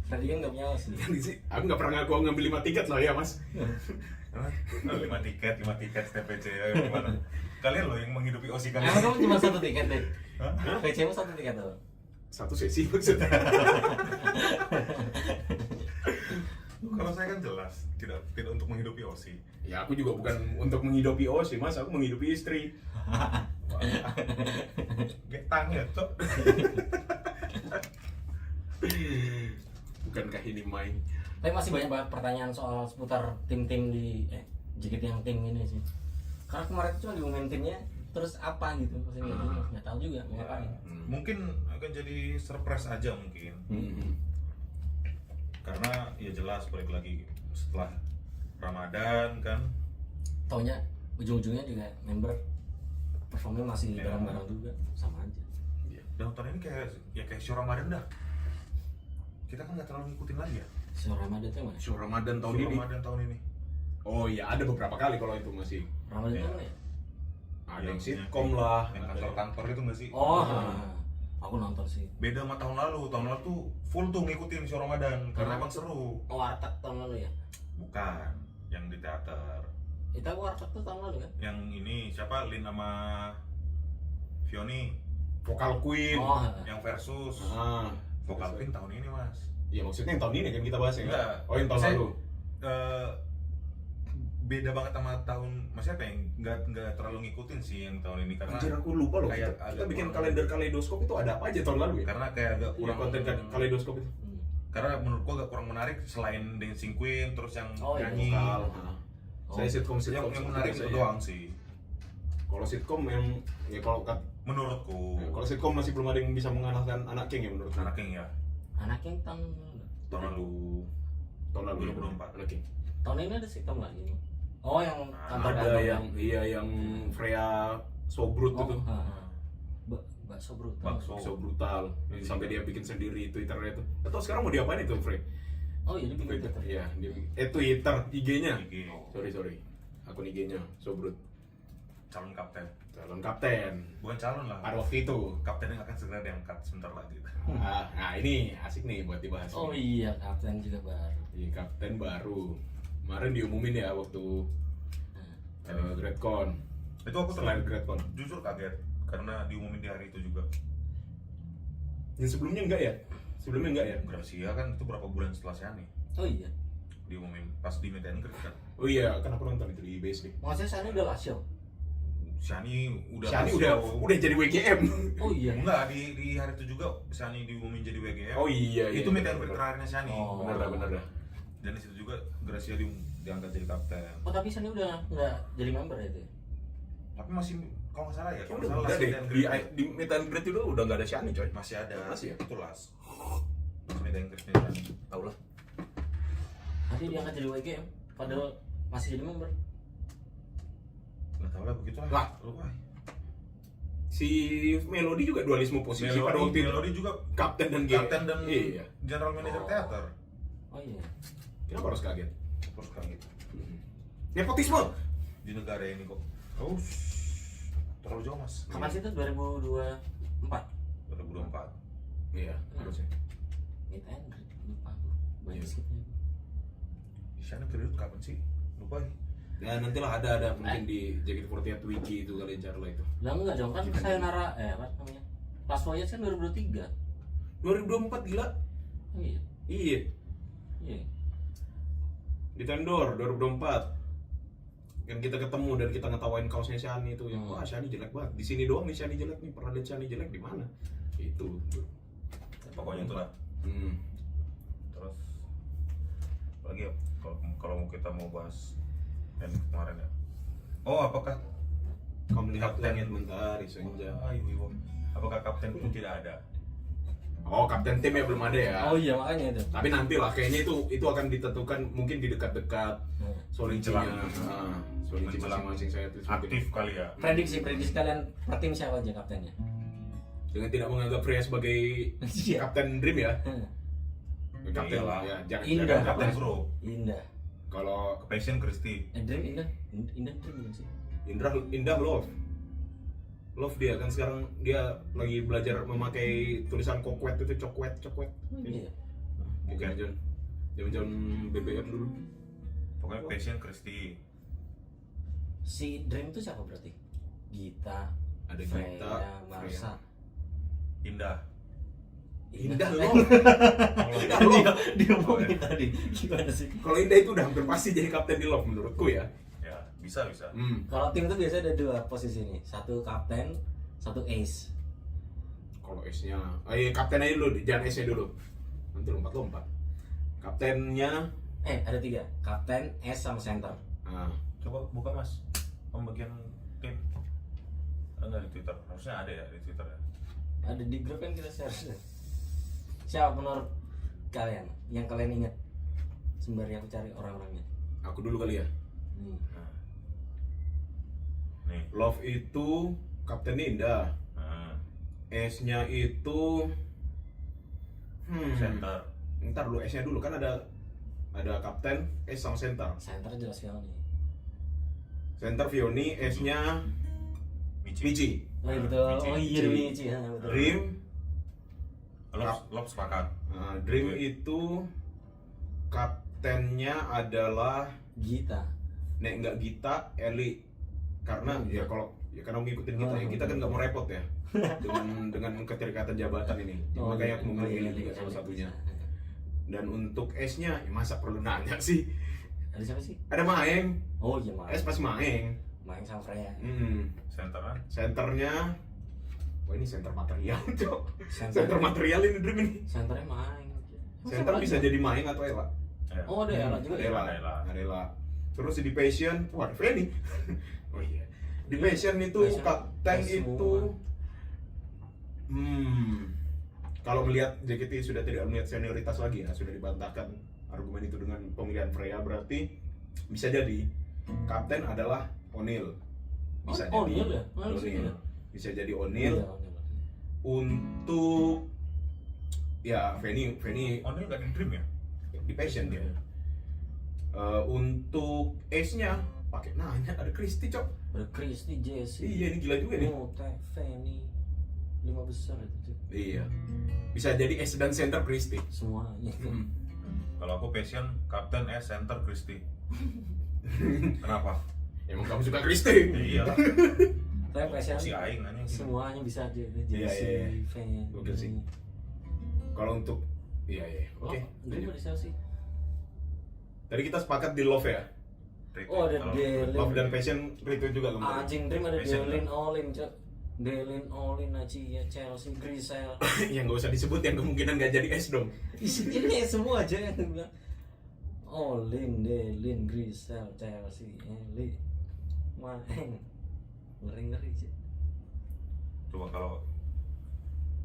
Freddy kan nggak punya OSI. Aku nggak pernah ngaku ngambil 5 tiket loh ya Mas. 5 tiket setiap VC ya, gimana? Kalian loh yang menghidupi OSI Emang kalian. kamu cuma satu tiket deh. Hah? VC mu satu tiket tuh. Satu sesi maksudnya. Kalau saya kan jelas tidak untuk menghidupi OSI. Ya aku juga bukan untuk menghidupi OSI Mas, aku menghidupi istri. Getang ya, Cok. Bukankah ini main? Tapi masih banyak banget pertanyaan soal seputar tim-tim di JKT yang tim ini sih. Karena kemarin cuma diumumin timnya terus apa gitu maksudnya nggak tahu juga mau ngapain. Mungkin akan jadi surprise aja mungkin. Karena ya jelas balik lagi setelah Ramadan kan. Taunya ujung-ujungnya juga member performnya masih bareng-bareng juga, sama aja. Dan tahun ini kayak show Ramadan dah. Kita kan nggak terlalu ngikutin lagi ya. Show Ramadan tuh mana? Show Ramadan tahun Show ini. Ramadan tahun ini. Oh iya, ada beberapa kali kalau itu masih. Ramadan Ya. tuh mana ya? Ada yang Yang sitkom lah. Yang kantor-kantor itu nggak sih? Oh, aku nonton sih. Beda sama tahun lalu tuh full tuh ngikutin show Ramadan karena emang seru. Oh, Warteg tahun lalu ya? Bukan, yang di teater. Itu aku Warteg tuh tahun lalu kan? Yang ini siapa? Lin sama Fioni Vokal Queen. Oh, yang versus Ah, Vokal Queen tahun ini, Mas. ya maksudnya yang tahun ini kan kita bahas ya. Enggak. Oh yang tahun Saya- lalu. Beda banget sama tahun maksudnya apa yang nggak terlalu ngikutin sih yang tahun ini karena Anjir aku lupa loh. kayak Kita agak bikin kurang- kalender kaleidoskop itu ada apa aja tahun lalu ya? karena kayak agak Iya, kurang konten kaleidoskop itu. karena menurut gua agak kurang menarik selain Dancing Queen terus yang Oh, iya, nyanyi Vokal. Oh. Saya sitkom yang menarik itu doang sih Kalau sitkom yang ya menurutku. kalau sitkom masih belum ada yang bisa mengalahkan Anak King ya menurut Anak King ya Anak yang tahun lalu. tahun lalu tahun lalu 2024. Anak King. Tahun ini ada sitcom lagi nih. Oh, yang kantor Ada Bandung. yang yang Freya Sobrut Oh, itu. bakso brutal. Bakso. So brutal sampai dia bikin sendiri Twitternya itu. Atau sekarang mau diapain itu Frey? Oh, iya dia bikin Twitter. Twitter. Iya, dia Twitter, IG-nya. IG. Sorry. Akun IG-nya Sobrut. Calon kapten Calon kapten. bukan calon lah Pada waktu itu. kapten yang akan segera diangkat sebentar lagi. Nah, ini asik nih buat dibahas. Oh nih. iya, kapten juga baru. Iya, kapten baru. Kemarin diumumin ya waktu GrabCon. Itu aku Selain terlalu GrabCon. jujur kaget karena diumumin di hari itu juga. Yang sebelumnya enggak ya? Sebelumnya enggak ya? Gracia kan itu berapa bulan setelah Shani Oh iya. diumumin pas di meet and greet kan. Oh iya, kan aku nonton itu di BSD. Maksudnya sana udah last show. Shani udah Shani show. udah jadi WGM. Oh iya. Enggak, di hari itu juga Shani diumumin jadi WGM. Oh iya, Itu meet and greet terakhirnya Shani. Oh. bener dah. Dan di situ juga Gracia diangkat jadi kapten. Oh tapi sana udah nggak jadi member ya itu. Tapi masih kalau nggak salah ya, kalau Udah nggak salah enggak last deh. meet and Di, greet di meet and greet itu udah enggak ada Shani coy. masih ada. Masih ya? Itu last. Pas meet and greetnya Shani. Tahu lah. Nanti diangkat jadi WGM. Padahal masih jadi member. Nggak tahu lah begitu Lah. Lupa. Si Melody juga dualisme posisi pada waktu itu. Melody juga Kapten dan kapten dan iya. general manager Oh. teater. Oh iya. Kenapa harus kaget? Terus kayak gitu. Nepotisme. Di negara ini kok. Oh, terlalu jauh mas. Kapan sih itu 2024? 2024. Iya, harusnya. Meet and greet. Lupa aku. Banyak Iya. skipnya. Shani period kapan sih? Lupa ya. Ya nantilah ada mungkin di JKT48 Wiki itu kali Jarla itu. Lah enggak dong kan Gimana? Sayonara apa namanya? Last Voyage kan 2023. 2024 gila. Oh iya. Iya, Iya. di Tendor 2024. Kan kita ketemu dan kita ngetawain kaosnya Shani itu yang wah Shani jelek banget. Di sini doang nih Shani jelek nih. Pernah lihat Shani jelek di mana? Itu. Pokoknya itulah. Terus lagi ya kalau mau kita mau bahas yang kemarin ya. Oh, apakah Kau melihat Kapten. langit mentari senja. Ibu. Apakah kapten itu tidak ada? Oh, kapten tim ya belum ada ya. Oh iya makanya itu. Tapi nanti lah kayaknya itu akan ditentukan mungkin di dekat-dekat Solincinya. Menjelang. Solinci Menjelang masing-masing saya tuh Aktif kali ya. Prediksi kalian per tim siapa aja kaptennya? dengan tidak menganggap Freya sebagai Iya. kapten Dream ya. Kapten Iyalah. ya, jangan Indah. jangan Kapten kapten. bro. Indah. Kalau Ke Passion Christy. Dream Indah. Indah Dream bukan sih? Indah Love. Love dia kan sekarang dia lagi belajar memakai tulisan kokwet itu cokwet. Oh iya. Bukan John. Jam-jam BBM dulu. Pokoknya Passion Christy. Si Dream itu siapa berarti? Gita, Ada Freya, Gita, Marsa. Indah. Indah Eh, Love. Indah Love. Dia ngomongin tadi gimana sih? Kalau Indah itu udah hampir pasti jadi kapten di Love menurutku ya. Ya, bisa. Kalau tim tuh biasanya ada dua posisi nih, satu kapten, satu ace. Kalau S-nya, kapten aja dulu, jangan S-nya dulu. Nanti lompat-lompat. Kaptennya, Ada tiga, kapten, ace sama center. nah, Coba buka mas pembagian tim. Ada nggak di Twitter? Harusnya ada ya di Twitter ya. Ada di grup kan kita share. Siapa menurut kalian yang kalian ingat? Sembari aku cari orang-orangnya. Aku dulu kali ya. Nah. Nih. Love itu kaptennya Indah. Nah. S-nya itu Center. Ntar dulu S-nya dulu kan ada kapten, S sama center. Center jelas sekali nih. Center Vioni, S-nya Michi. Oh iya betul. Oh iya Michi. Ya, betul. Dream, Love sepakat. Dream itu kaptennya adalah Gita. enggak Gita, Eli. Karena ya kalau karena ngikutin kita ya, kita kan nggak mau repot ya dengan keterikatan jabatan ini. Makanya aku memilih juga salah satunya. Dan untuk S-nya, ya masa perlu nanya sih? Ada siapa sih? Ada Maeng. Oh iya Maeng. S pasti Maeng. Maeng sama Freya. Centernya. Senternya, wah ini center material cok. Center Center material ini Dream ini. Centernya Maeng. Center bisa jadi Maeng atau Ella. Oh ada Ella juga ya. Ada Ella. Terus di Passion, wah ada Feni. Oh iya. Di Passion itu Passion, kapten semua. itu kalau melihat JKT sudah tidak melihat senioritas lagi ya, sudah dibantahkan argumen itu dengan pemilihan Freya, berarti bisa jadi kapten adalah O'Neil. Bisa jadi O'Neil ya? O'Neil. Bisa jadi O'Neil. Iya, O'Neil. Untuk ya Feni O'Neil nggak di Dream ya? di Passion dia. Untuk S-nya pakai nanya ada Kristi cok. Ada Kristi, Jessie. Iya ini gila juga nih. Teh, Feni. 5 besar itu tuh. Iya. Bisa jadi S dan center Kristi. Semuanya. Kalau aku Passion, Kapten S, Center Christy. Kenapa? Emang kamu suka Kristi? Iya lah. Tapi Passion Si Aing nanya gitu. semuanya bisa aja. Iya. Jessie, Feni. Gokil sih. Kalau untuk iya. Oke. Dream ada siapa sih? Tadi kita sepakat di Love ya. Oh ada Delin. Love dan Passion itu juga kamu. Anjing Dream ada Passion Delin Olin cok. Delin Olin Aci ya Chelsea Grisel. Yang nggak usah disebut yang kemungkinan nggak jadi S dong. Ini semua aja yang bilang Olin, Delin, Grisel, Chelsea, Eli, Maeng. Ngeri sih. Coba kalau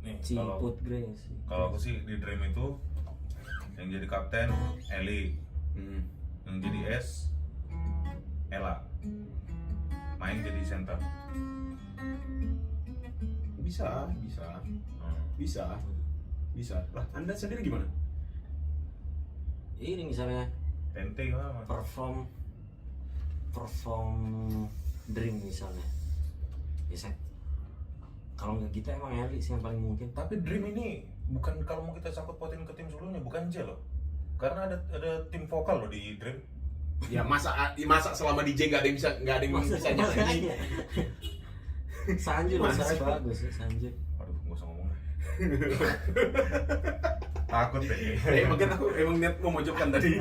nih Ciput Grace. kalau aku sih di Dream itu yang jadi kapten Eli, yang jadi S Ella, main jadi center. Bisa. Lah, Anda sendiri gimana? Ini misalnya Ente gimana? perform Dream misalnya. Bisa. Kalau nggak kita emang Eli sih yang paling mungkin. Tapi Dream ini bukan kalau mau kita sangkut pautin ke tim sebelumnya, bukan J loh. Karena ada tim vokal loh di Dream. Ya masa selama DJ nggak ada yang bisa nyanyi. Sanjur Masa? suaranya bagus ya Sanjur. Aduh, gak usah ngomong deh. Takut deh. Mungkin aku emang niat memojokkan tadi.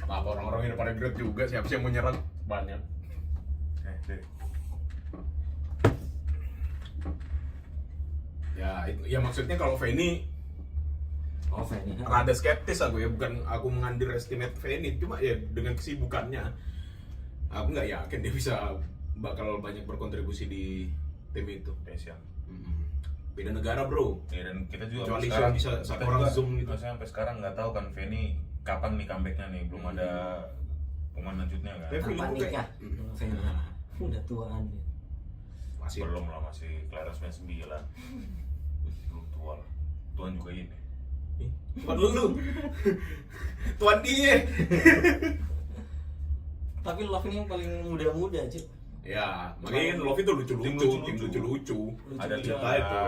Apa orang-orang yang pada great juga, siapa sih yang mau nyerang? Banyak. Deh. Ya maksudnya kalau Feni Oh Feni. rada skeptis aku ya, bukan aku mengunderestimate Feni, cuma ya dengan kesibukannya aku nggak yakin dia bakal banyak berkontribusi di tim itu. Passion. Beda negara bro. Ya dan kita juga Kecuali sampai sekarang bisa kita satu orang juga, Zoom gitu. maksudnya sampai sekarang nggak tahu kan Feni kapan nih comebacknya nih, belum ada pengumuman lanjutnya kan. Tapi- Kapan Oke. nikah? Feni. Udah tuaan dia. Masih Belum lah, masih kelahiran 99. Belum tua lah. Tuan juga ini. Tuan lu. Tuan dia. Tapi Love ini yang paling muda-muda cuy. Ya, makanya kan Love itu lucu-lucu, tim lucu-lucu. Ada juga. cerita itu.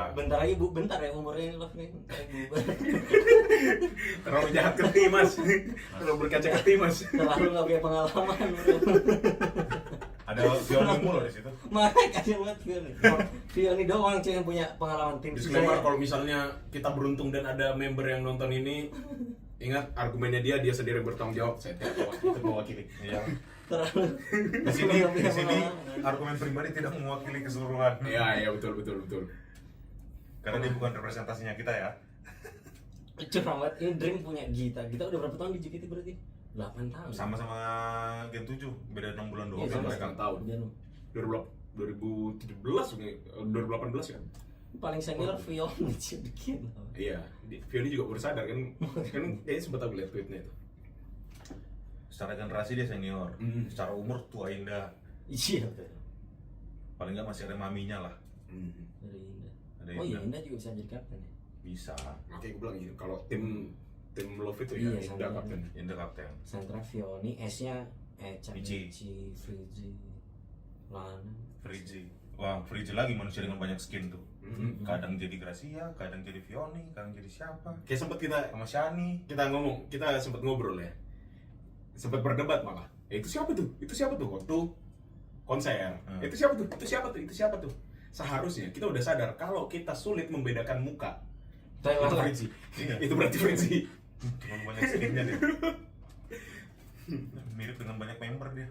Bentar ya umurnya Love nih. Kayak bubar. Terlalu jahat ke tim, Mas. Terlalu berkaca ke tim, Mas. Terlalu nggak punya pengalaman. Ada Fioni mulu di situ. Makanya kasih buat Fioni. Fioni doang cuy yang punya pengalaman tim. Disclaimer, kalau misalnya kita beruntung dan ada member yang nonton ini, ingat argumennya dia sendiri bertanggung jawab. Saya tidak mewakili. Iya. Terlalu. Di sini nggak punya di sini pengalaman. argumen pribadi tidak mewakili keseluruhan. Iya, betul. Karena dia bukan representasinya kita ya. Curang banget. Ini Dream punya Gita. Gita udah berapa tahun di JKT berarti? 8 tahun. Sama-sama Gen 7, beda 6 bulan doang Iya, kan sama mereka. sekarang tahun. Dan 2018 2017 nih, 2018 kan. Paling senior Vioni sedikit. Iya, Vioni juga baru sadar kan. Kan kayaknya sempat aku lihat tweetnya itu. Secara generasi dia senior, secara umur tua Indah. Iya betul. Paling nggak masih ada maminya lah. Dari Indah. Ada Oh iya, Indah. Indah juga bisa jadi kapten ya. Bisa. Makanya gue bilang gitu, kalau tim Love itu Iya, ya Indah sama. kapten. Indah kapten. Sentra Vioni, S-nya Michi. Michi, Frigi, Lana. Frigi. Wah, Frigi lagi manusia dengan banyak skin tuh. Kadang jadi Gracia, kadang jadi Vioni, kadang jadi siapa? Kayak sempat kita Sama Shani. sempat ngobrol ya. Sempat berdebat malah. Itu siapa tuh? Itu siapa tuh? Waktu konser. Itu siapa tuh? Itu siapa tuh? Itu siapa tuh? Seharusnya kita udah sadar kalau kita sulit membedakan muka. Itu Fritzi. Iya. Itu berarti Fritzi. Terlalu banyak skinnya dia. Mirip dengan banyak member dia.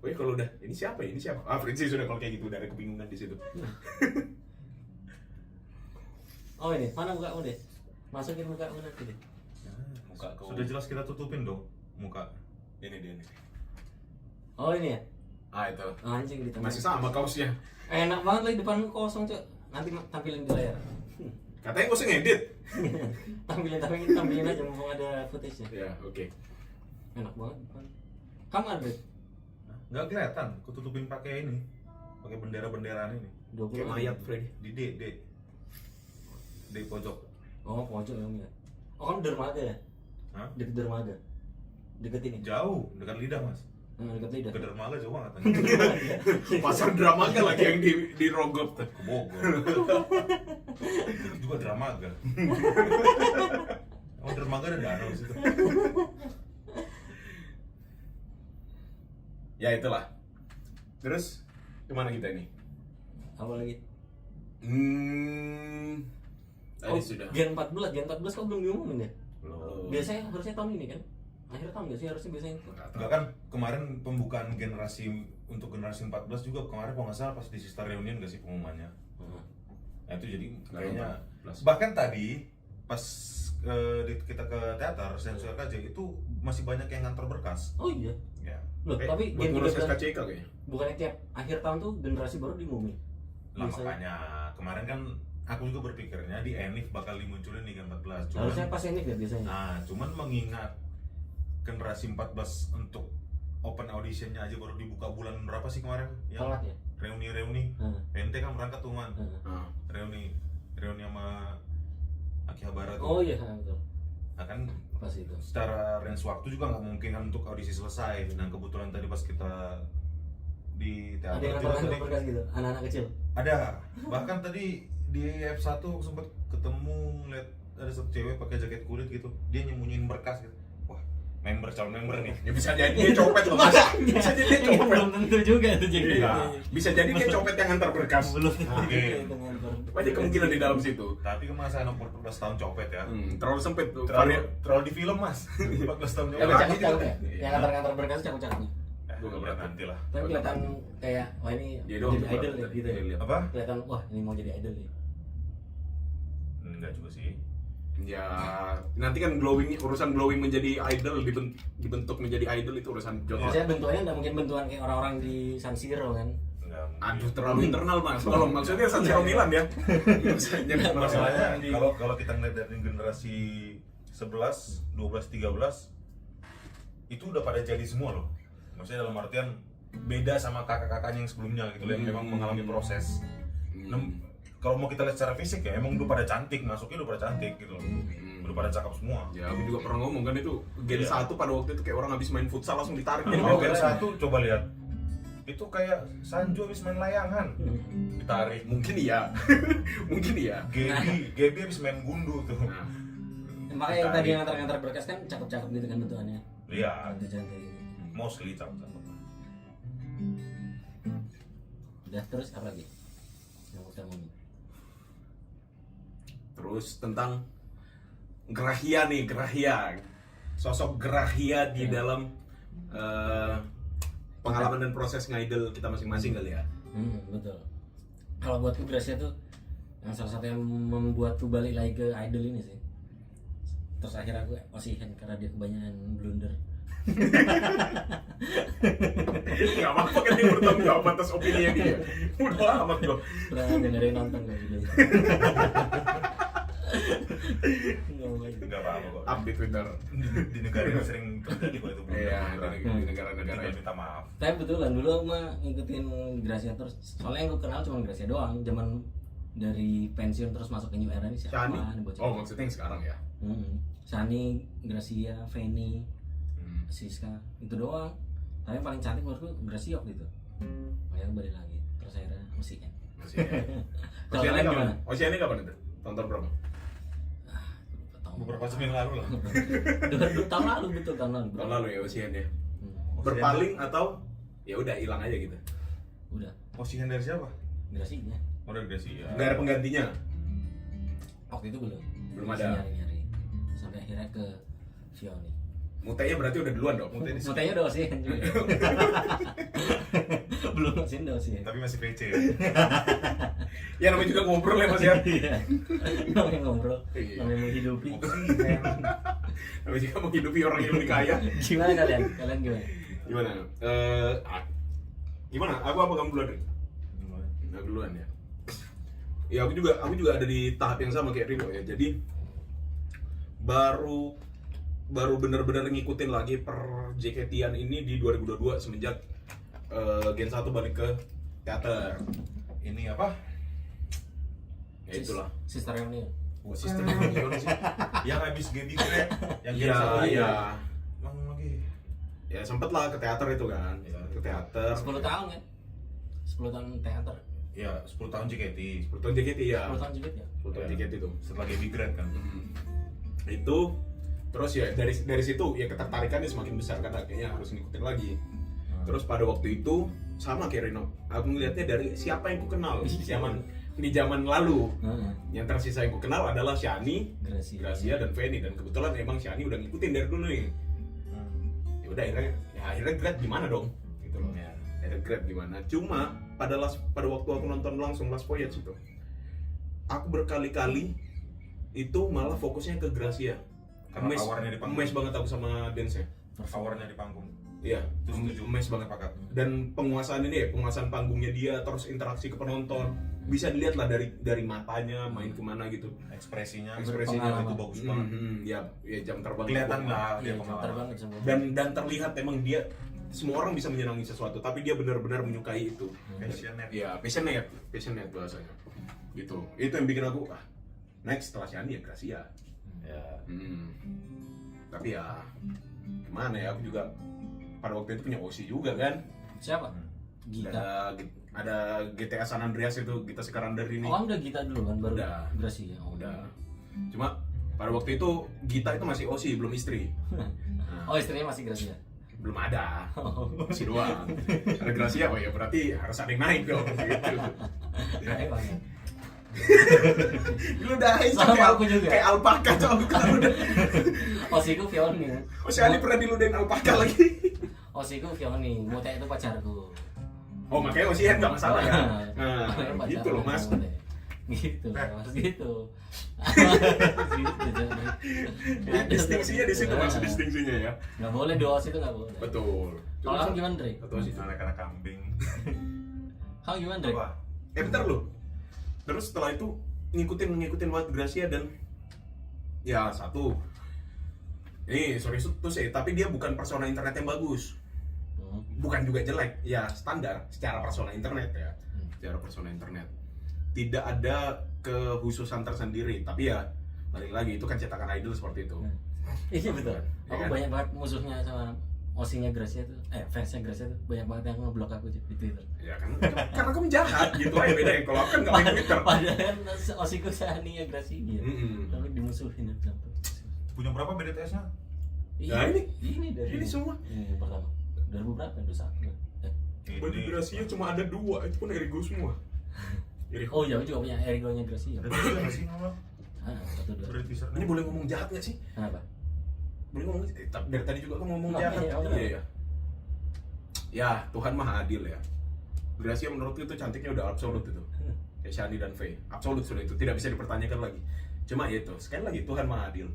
Oh ya kalau udah ini siapa? Ini siapa? Ah Fritzi sudah kalau kayak gitu udah ada kebingungan di situ. Oh ini, mana mukamu deh? Masukin mukamu nanti deh. Muka kau. Sudah jelas kita tutupin dong muka. Ini dia nih. Oh ini ya? Ah itu. Anjing di Masih sama kaosnya. Enak banget lagi depan kosong cok. Nanti tampilin di layar. Katanya gue usah ngedit. tampilin aja mumpung ada footage-nya. Ya oke. Enak banget depan. Kamu ada? Nggak kelihatan, aku tutupin pakai ini. Pakai bendera-benderaan ini. 20 Kayak mayat Freddy. Di D pojok. Oh pojok ya. Oh kan dermaga ya? Hah? Deket dermaga. Deket ini. Jauh, dekat lidah mas. Deket lidah. Ke dermaga jauh banget. Pasar Dramaga lagi yang di Rogot. Ke Bogor. Itu juga Dramaga. Oh Dermaga ada danau di situ. Ya itulah. Terus kemana kita ini? Apa lagi? Tadi sudah. Gen 14 kok belum diumumin ya? Belum. Biasanya harusnya tahun ini kan? Akhir tahun nggak sih harusnya biasanya itu? Enggak kan kemarin pembukaan generasi untuk generasi 14 juga kemarin kalau nggak salah pas di Sister Reunion nggak sih pengumumannya. Nah itu jadi kayaknya bahkan tadi pas kita ke teater Sensu RKJ itu masih banyak yang ngantor berkas. Oh iya. Ya. Loh, tapi buat Gen ngurus 13 SKCK kayaknya. bukannya tiap akhir tahun tuh generasi baru diumumin? Lah Biasanya. makanya kemarin kan aku juga berpikirnya di Enif bakal dimunculin di Gen 14. Harusnya pas ini ya biasanya. Nah, cuman mengingat generasi 14 untuk open auditionnya aja baru dibuka bulan berapa sih kemarin? Yang Telat ya? reuni. Ente kan berangkat tuh man. Reuni sama Akihabara tuh. Oh iya betul. Nah, kan Pas itu. secara range waktu juga nggak mungkin kan untuk audisi selesai. Dan kebetulan tadi pas kita di Ada teater yang itu ngantor tadi berkas gitu, anak-anak kecil. ada. Bahkan tadi di F1 sempet ketemu lihat ada satu cewek pakai jaket kulit gitu. Dia nyembunyiin berkas gitu. Wah, calon member nih. Ya bisa jadi dia copet loh mas. Bisa jadi dia copet. Belum tentu juga tuh jadi. Iya. Bisa jadi dia copet yang antar berkas. Belum tentu Oke. juga itu ngantor. Banyak kemungkinan di dalam situ. Tapi kan masa anak 14 tahun copet ya. Terlalu sempit tuh. Terlalu di film mas. 14 tahun Ya, copet. cakep-cakep ya. Iya. Yang ngantar-ngantar berkas cakep-cakepnya. Gue nggak berat nanti lah. Tapi kelihatan kayak wah ini Dia mau doang jadi tuh, idol Bang. ya gitu. Iya, lihat. Apa? Kelihatan wah ini mau jadi idol nih. Enggak juga sih. Ya nanti kan urusan glowing menjadi idol dibentuk menjadi idol itu urusan John. Maksudnya bentukannya nggak mungkin bentukan kayak orang-orang di San Siro kan. Enggak mungkin. Aduh terlalu internal mas. Kalau maksudnya San Siro Milan ya. Masalahnya kalau kita ngeliat dari generasi 11, 12, 13 itu udah pada jadi semua loh. Maksudnya dalam artian beda sama kakak-kakaknya yang sebelumnya gitu loh, yang memang mengalami proses. Kalau mau kita lihat secara fisik ya emang udah pada cantik, masuknya udah pada cantik gitu loh. Udah pada cakep semua. Ya aku juga pernah ngomong kan itu Gen 1 pada waktu itu kayak orang habis main futsal langsung ditarik. Jadi kalau Gen 1 coba lihat itu kayak Sanjo habis main layangan ditarik. Mungkin iya. Mungkin iya. Gaby habis main gundu tuh. Nah, Makanya yang tadi yang ngantar-ngantar berkas kan cakep-cakep gitu kan bentukannya. Iya, Cantik-cantik. mostly cakep. Udah terus apa lagi? Yang kita ngomong. terus tentang Grahia nih, Grahia. Sosok Grahia di dalam pengalaman dan proses ngidol kita masing-masing kali ya. Betul. Kalau buatku Gracia tuh yang salah satu yang membuatku balik lagi ke idol ini sih. Terus akhirnya aku kasihan karena dia kebanyakan blunder. Nggak apa-apa kan dia bertanggung jawab atas opini dia. Udah amat gua. Pernah dengerin nonton gak video? Nggak apa-apa kok. Up di Twitter. Di negara yang sering terjadi kok itu. Iya, di negara-negara Tinggal itu. minta maaf. Tapi betulan dulu mah ngikutin Gracia terus. Soalnya yang gue kenal cuma Gracia doang. Zaman dari pensiun terus masuk ke New Era ini siapa? Shani. Nih, bocah. Oh, maksudnya yang sekarang ya. Shani, Gracia, Feni, Siska, itu doang. Tapi yang paling cantik menurutku Gracia waktu itu. Makanya balik lagi. Terus akhirnya musiknya. Masih. Kalau Oceania kalian kapan? gimana? Oceania kapan itu? Tonton berapa? Beberapa seminggu lalu lah. 2 tahun lalu betul tahun lalu. Tahun lalu ya Oceania. Hmm. Berpaling atau ya udah hilang aja gitu. Udah, Posisian dari siapa? Gracia. Oh, dari Gracia. Nggak ada penggantinya. Waktu itu belum. Belum Masih ada. nyari-nyari. Sampai akhirnya ke Fioni. Mutenya berarti udah duluan dong. Mutanya udah sih juga. Belum sih sih. Tapi masih PC. Ya namanya juga ngobrol ya Mas ya. Iya. Namanya ngobrol, Iya. namanya menghidupi. Namanya juga menghidupi orang yang lebih kaya. Gimana kalian? Kalian gimana? Gimana? Gimana? Aku apa kamu duluan? Nah, duluan ya. Ya aku juga ada di tahap yang sama kayak Rino ya. Jadi baru benar-benar ngikutin lagi per JKT-an ini di 2022 semenjak Gen 1 balik ke teater. Ini apa? Ya itulah. Sister Reunion. Sistem reunion sih. Yang habis Gaby Grant, yang Iya, Gen 1. iya. Emang lagi. Ya sempet lah ke teater itu kan. Iya. Ke teater. 10 tahun kan? 10 tahun teater. Ya, 10 tahun JKT. Betul JKT ya. 10 tahun juga ya? Betul Iya. JKT itu. Setelah Gaby Grant kan. Itu terus ya dari situ ya ketertarikannya semakin besar karena kayaknya harus ngikutin lagi. Terus pada waktu itu sama kayak Rino, aku ngeliatnya dari siapa yang ku kenal di zaman lalu. Yang tersisa yang ku kenal adalah Shani, Gracia dan Feni, dan kebetulan emang Shani udah ngikutin dari dulu nih. Ya udah akhirnya Grad gimana dong? Gitu loh. Ya. Akhirnya Grad gimana? Cuma pada waktu aku nonton langsung Last Voyage itu, aku berkali-kali itu malah fokusnya ke Gracia. Karena powernya di panggung. Mes banget aku sama dance-nya. Powernya di panggung. Iya, Setuju. mes banget. Sepakat. Dan penguasaan ini ya, penguasaan panggungnya dia, terus interaksi ke penonton, bisa dilihat lah dari matanya main kemana gitu. Ekspresinya Ekspresinya itu bagus banget. Ya jam terbang Kelihatan lah Iya, dia terbang pengalaman. banget semua. dan terlihat emang dia, semua orang bisa menyenangi sesuatu, tapi dia benar-benar menyukai itu. Passionate. Ya passionate bahasanya. Gitu. Itu yang bikin aku next setelah Shani ya Gracia. Ya. Tapi ya gimana ya, aku juga pada waktu itu punya OSI juga kan. Siapa? Gita. Ada GTA San Andreas itu, Gita Sikarander ini. Oh, udah Gita dulu kan baru Udah. Gracia. Oh, Udah. Cuma pada waktu itu Gita itu masih OSI, belum istri. Nah, Oh, istrinya masih Gracia. belum ada. Masih doang. Ada Gracia, oh ya berarti harus ada yang naik dong gitu. Kayaknya banget. Lu udah Sama kayak aku juga. kayak alpaka coba kan udah. Osiku Fioni. Oh, si Ali pernah diludahin alpaka lagi. Osiku Fioni, Mute itu pacarku. Oh, makanya OSI nggak masalah ya. Nah, Pacarku, gitu loh Mas. Mute. Gitu, Mas, gitu. Distingsinya di situ Mas, distingsinya ya. Nggak boleh doa itu nggak boleh. Betul. Kalau kamu gimana, Dre? Atau sih. Anak-anak kambing. Kamu gimana, Dre? Apa? Bentar lu. Terus setelah itu ngikutin banget Gracia dan ya satu. Ini sorry tuh sih, tapi dia bukan persona internet yang bagus. Bukan juga jelek, ya standar secara persona internet ya. Secara persona internet. Tidak ada kekhususan tersendiri, tapi ya balik lagi itu kan cetakan idol seperti itu. Iya betul. Ya Aku kan? banyak banget musuhnya sama osinya Gracia tuh, fansnya Gracia tuh banyak banget yang ngeblok aku di Twitter. Ya kan, karena kamu jahat gitu aja beda ya. Kalau aku kan nggak main Twitter. Padahal kan osiku Shania Gracia dia, tapi dimusuhin sampai. Punya berapa BDTS-nya? Nah, ini dari ini semua. Ini yang pertama. 2000 berapa? 21. Baju Gracia cuma ada 2, itu pun Erigo semua. Erigo. Oh iya, aku juga punya Erigo-nya Gracia. Ada juga nggak sih nama? Satu dua. Udah teaser. Ini boleh ngomong jahat nggak sih? Kenapa? Boleh ngomong dari tadi juga kamu ngomong Nggak, jahat. iya, Iya ya. Ya Tuhan maha adil ya. Gracia menurutku itu cantiknya udah absolut itu. Kayak Shani dan Faye. Absolut sudah itu, tidak bisa dipertanyakan lagi. Cuma ya itu sekali lagi Tuhan maha adil.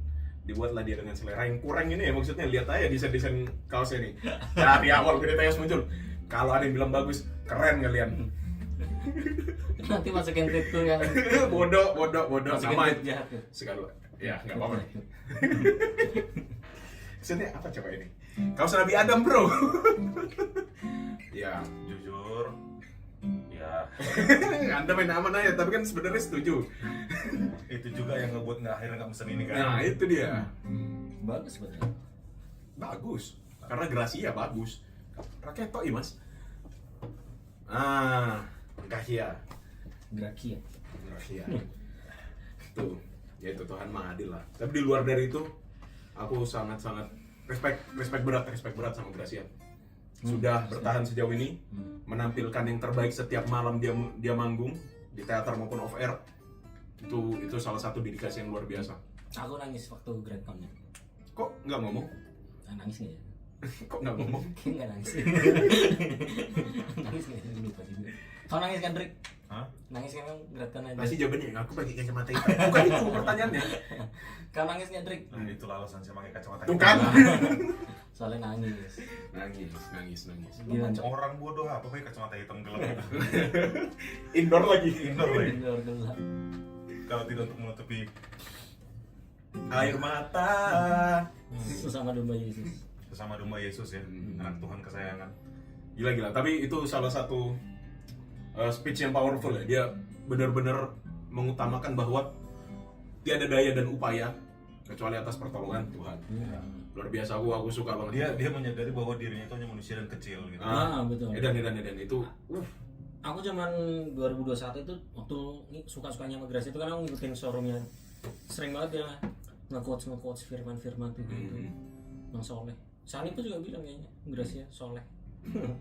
dibuatlah dia dengan selera yang kurang ini ya, maksudnya lihat aja desain kaosnya nih. Dari awal Gurita Yos muncul, kalau ada yang bilang bagus, keren kalian. Nanti masukin tweet tuh yang bodoh masukin sama tweet jahat ya. sekali. Ya, nggak apa-apa. Maksudnya apa coba ini? Kaos Nabi Adam, bro. Ya, Jujur, ya Anda main aman aja, tapi kan sebenarnya setuju. itu juga yang ngebuat akhirnya nggak pesen ini kan. Nah, itu dia. Bagus sebenarnya. Bagus. Karena Gracia bagus. Raketo Mas. Gracia. Gracia. Tuh, ya itu Tuhan mah adil lah. Tapi di luar dari itu, aku sangat-sangat respect berat sama Gracia. Sudah bertahan sejauh ini, menampilkan yang terbaik setiap malam dia manggung di teater maupun off air. Itu salah satu dedikasi yang luar biasa. Aku nangis waktu Grand Con-nya. Kok nggak ngomong? Nangis nggak ya? Kok nggak ngomong? Nggak nangis. Nangis nggak? Lupa juga. Kau nangis kan, Drik? Hah? Nangis kan kamu Grand Con aja? Pasti jawabannya, aku pakai kacamata hitam. Bukan itu pertanyaannya. Kau nangis nggak, Drik? Nah, itulah alasan saya pakai kacamata Tuh hitam. kan? Soalnya nangis. Nangis. Gila, Cok. Orang bodoh apa pakai kacamata hitam gelap. Indoor lagi. Indoor lagi. Indoor gelap. Kalau tidak untuk menutupi Air mata. Sesama domba Yesus. sesama domba Yesus ya, anak Tuhan kesayangan. Gila. Tapi itu salah satu speech yang powerful ya. Dia benar-benar mengutamakan bahwa tiada daya dan upaya kecuali atas pertolongan Tuhan. Luar biasa, aku suka banget. Dia menyadari bahwa dirinya itu hanya manusia dan kecil gitu. Betul. Edan itu. Aku zaman 2021 itu waktu suka-sukanya sama Gracia itu kan aku ngikutin showroomnya. Sering banget dia nge-quotes firman-firman tuh gitu. Yang soleh. Sani pun juga bilang kayaknya Gracia soleh.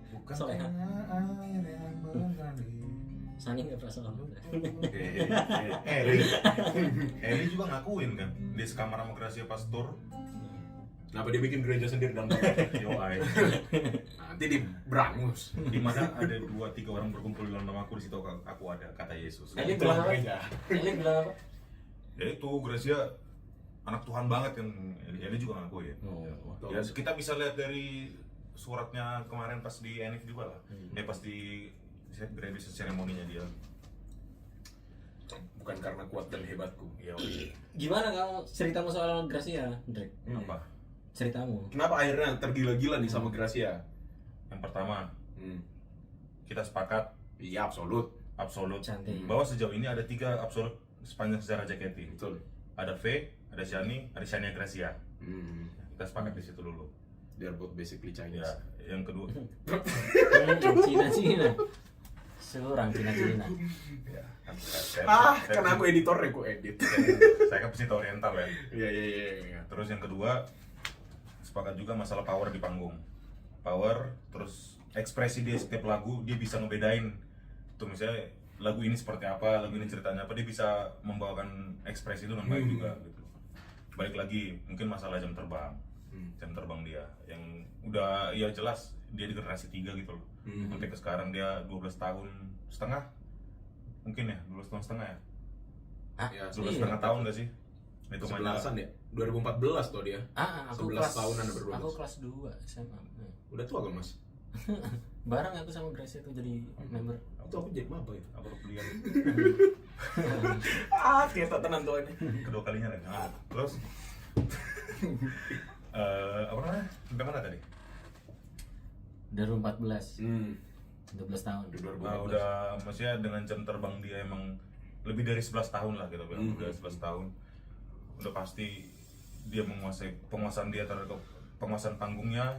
Bukan Soleha. air yang mengalir. Sani nggak pernah soleh. Eli juga ngakuin kan, dia sekamar sama Gracia pas tour. Kenapa dia bikin gereja sendiri dalam Yo ay. nanti diberangus. Di mana ada 2-3 orang berkumpul dalam nama aku, di situ aku ada, kata Yesus. Eli bilang apa? Eli bilang apa? Ya itu Gracia anak Tuhan banget kan, Eli juga ngakuin. Ya kita bisa lihat dari suratnya kemarin pas di NF juga lah. Pas di graduation ceremony-nya dia. Bukan karena kuat dan hebatku. Ya, Gimana kamu ceritamu soal Gracia, Drake? apa? Ceritamu. Kenapa akhirnya tergila-gila nih sama Gracia? Yang pertama, kita sepakat Iya, absolut. Cantik. bahwa sejauh ini ada 3 absolut sepanjang sejarah JKT. Betul. Ada V, ada Shani, ada Shania Gracia. Kita sepakat di situ dulu. They are both basically Ya, Chinese. yang kedua, Cina. Seorang Cina. ya, kan Karena aku editornya, aku edit. saya kan pecinta oriental ya. Iya. Terus yang kedua, sepakat juga masalah power di panggung. Power, terus ekspresi dia setiap lagu, dia bisa ngebedain. Tuh misalnya lagu ini seperti apa, lagu ini ceritanya apa, dia bisa membawakan ekspresi itu dengan baik juga gitu. Balik lagi, mungkin masalah jam terbang. Jam terbang dia yang udah, ya jelas dia di generasi 3 gitu loh. Sampai ke sekarang dia 12 tahun setengah. Mungkin ya, 12 tahun setengah ya. Ya, 12 setengah tahun gak sih? Itu Sebelasan ya? 2014 tuh dia. Aku 11 kelas tahunan berdua. Aku kelas 2 SMA. Udah tua kan, Mas? Bareng aku sama Gracia tuh jadi member. Itu aku jadi maba itu. apa kuliah Kita tenang tuh ini. kedua kalinya kan. Terus apa namanya? Sampai mana tadi? 2014. 12 tahun. Udah maksudnya dengan jam terbang dia emang lebih dari 11 tahun lah kita bilang. Udah 11 tahun. Udah pasti dia penguasaan dia terhadap penguasaan panggungnya,